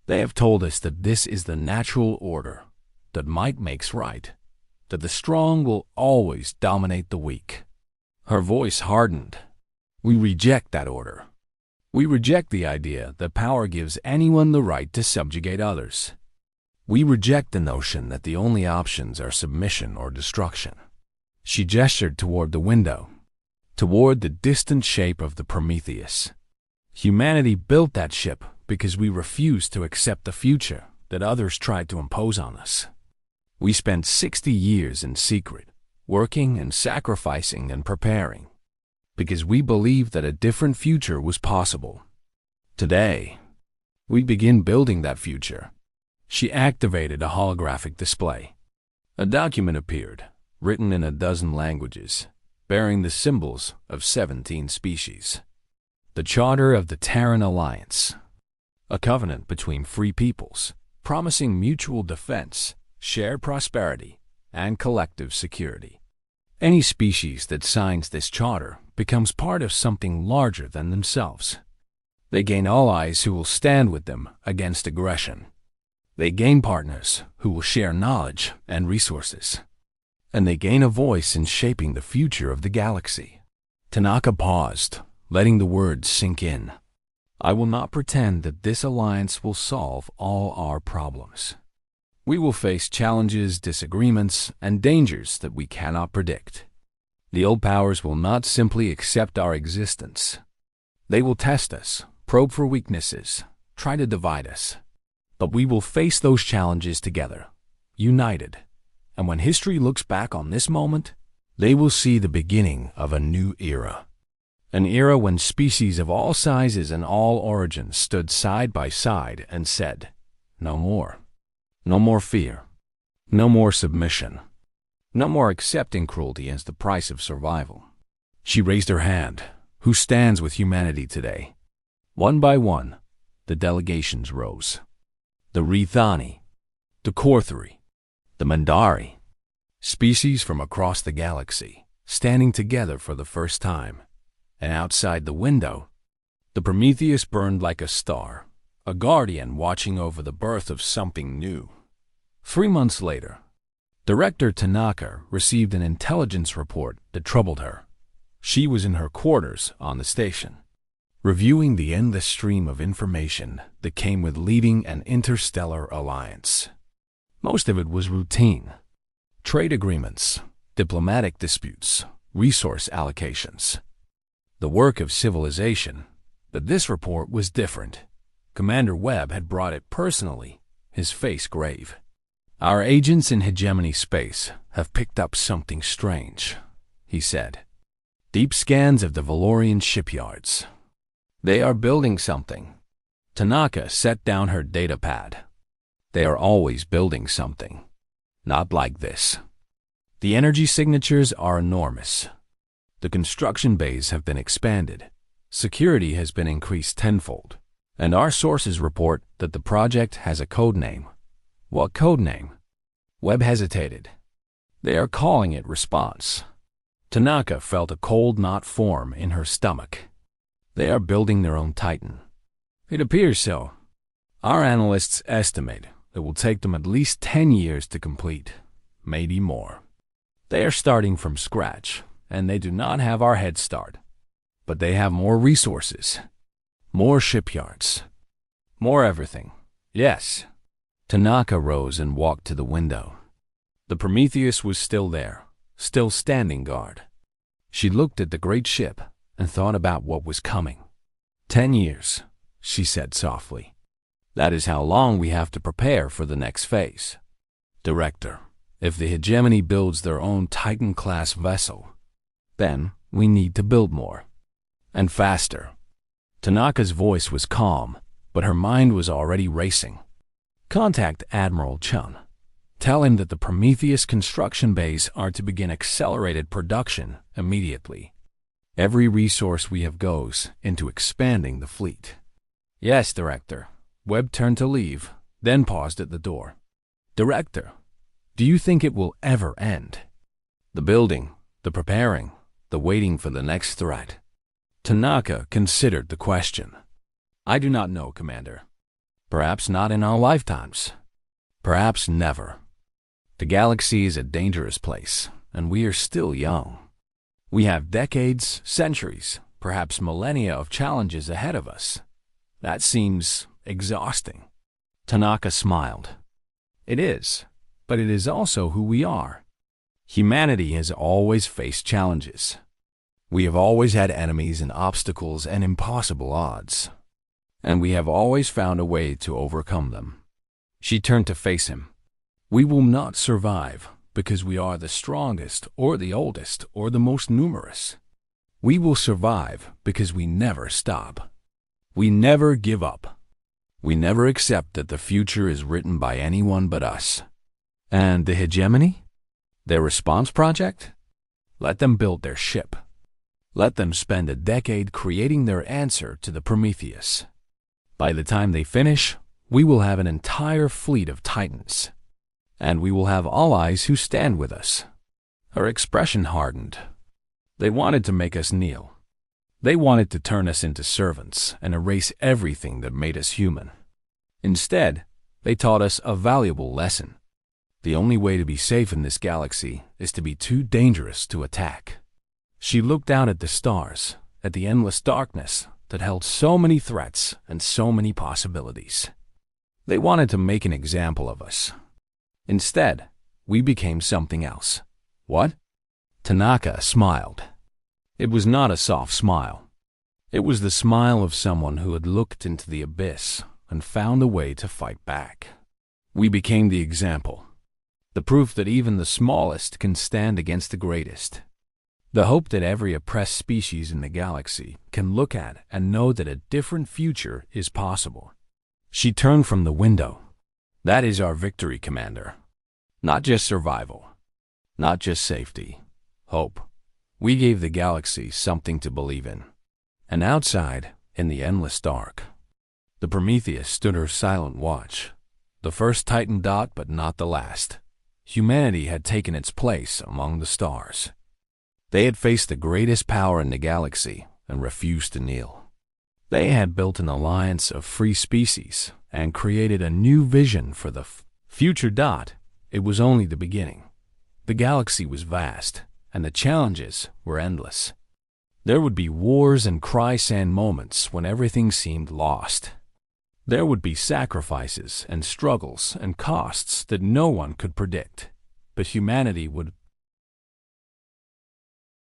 They have told us that this is the natural order, that might makes right, that the strong will always dominate the weak. Her voice hardened. We reject that order. We reject the idea that power gives anyone the right to subjugate others. We reject the notion that the only options are submission or destruction. She gestured toward the window, toward the distant shape of the Prometheus. Humanity built that ship because we refused to accept the future that others tried to impose on us. We spent 60 years in secret, working and sacrificing and preparing, because we believed that a different future was possible. Today, we begin building that future. She activated a holographic display. A document appeared, written in a dozen languages, bearing the symbols of 17 species. The Charter of the Terran Alliance, a covenant between free peoples, promising mutual defense, shared prosperity, and collective security. Any species that signs this charter becomes part of something larger than themselves. They gain allies who will stand with them against aggression. They gain partners who will share knowledge and resources. And they gain a voice in shaping the future of the galaxy. Tanaka paused, letting the words sink in. I will not pretend that this alliance will solve all our problems. We will face challenges, disagreements, and dangers that we cannot predict. The old powers will not simply accept our existence. They will test us, probe for weaknesses, try to divide us. But we will face those challenges together, united. And when history looks back on this moment, they will see the beginning of a new era. An era when species of all sizes and all origins stood side by side and said, no more. No more fear. No more submission. No more accepting cruelty as the price of survival. She raised her hand. Who stands with humanity today? One by one, the delegations rose. The Rithani, the Core 3, the Mandari, species from across the galaxy, standing together for the first time. And outside the window, the Prometheus burned like a star, a guardian watching over the birth of something new. 3 months later, Director Tanaka received an intelligence report that troubled her. She was in her quarters on the station. reviewing the endless stream of information that came with leading an interstellar alliance. Most of it was routine. Trade agreements, diplomatic disputes, resource allocations. The work of civilization. But this report was different. Commander Webb had brought it personally, his face grave. "Our agents in hegemony space have picked up something strange," he said. "Deep scans of the Valorian shipyards. They are building something." Tanaka set down her datapad. "They are always building something. Not like this. The energy signatures are enormous. The construction bays have been expanded. Security has been increased tenfold. And our sources report that the project has a code name." "What code name?" Webb hesitated. "They are calling it Response." Tanaka felt a cold knot form in her stomach. "They are building their own Titan." "It appears so. Our analysts estimate it will take them at least 10 years to complete, maybe more. They are starting from scratch, and they do not have our head start. But they have more resources, more shipyards, more everything." "Yes." Tanaka rose and walked to the window. The Prometheus was still there, still standing guard. She looked at the great ship and thought about what was coming. 10 years, she said softly. "That is how long we have to prepare for the next phase. Director, if the hegemony builds their own Titan-class vessel, then we need to build more. And faster." Tanaka's voice was calm, but her mind was already racing. "Contact Admiral Chun. Tell him that the Prometheus construction bays are to begin accelerated production immediately. Every resource we have goes into expanding the fleet." "Yes, Director." Webb turned to leave, then paused at the door. "Director, do you think it will ever end? The building, the preparing, the waiting for the next threat." Tanaka considered the question. "I do not know, Commander. Perhaps not in our lifetimes. Perhaps never. The galaxy is a dangerous place, and we are still young. We have decades, centuries, perhaps millennia of challenges ahead of us. That seems exhausting." Tanaka smiled. "It is, but it is also who we are. Humanity has always faced challenges. We have always had enemies and obstacles and impossible odds. And we have always found a way to overcome them." She turned to face him. "We will not survive because we are the strongest or the oldest or the most numerous. We will survive because we never stop. We never give up. We never accept that the future is written by anyone but us." "And the hegemony? Their response project? Let them build their ship. Let them spend a decade creating their answer to the Prometheus. By the time they finish, we will have an entire fleet of Titans. And we will have allies who stand with us." Her expression hardened. "They wanted to make us kneel. They wanted to turn us into servants and erase everything that made us human. Instead, they taught us a valuable lesson. The only way to be safe in this galaxy is to be too dangerous to attack." She looked out at the stars, at the endless darkness that held so many threats and so many possibilities. "They wanted to make an example of us. Instead, we became something else." "What?" Tanaka smiled. It was not a soft smile. It was the smile of someone who had looked into the abyss and found a way to fight back. "We became the example. The proof that even the smallest can stand against the greatest. The hope that every oppressed species in the galaxy can look at and know that a different future is possible." She turned from the window. "That is our victory, Commander. Not just survival. Not just safety. Hope. We gave the galaxy something to believe in." And outside, in the endless dark, the Prometheus stood her silent watch. The first Titan dot, but not the last. Humanity had taken its place among the stars. They had faced the greatest power in the galaxy and refused to kneel. They had built an alliance of free species and created a new vision for the future. It was only the beginning. The galaxy was vast, and the challenges were endless. There would be wars and cry-sand moments when everything seemed lost. There would be sacrifices and struggles and costs that no one could predict, but humanity would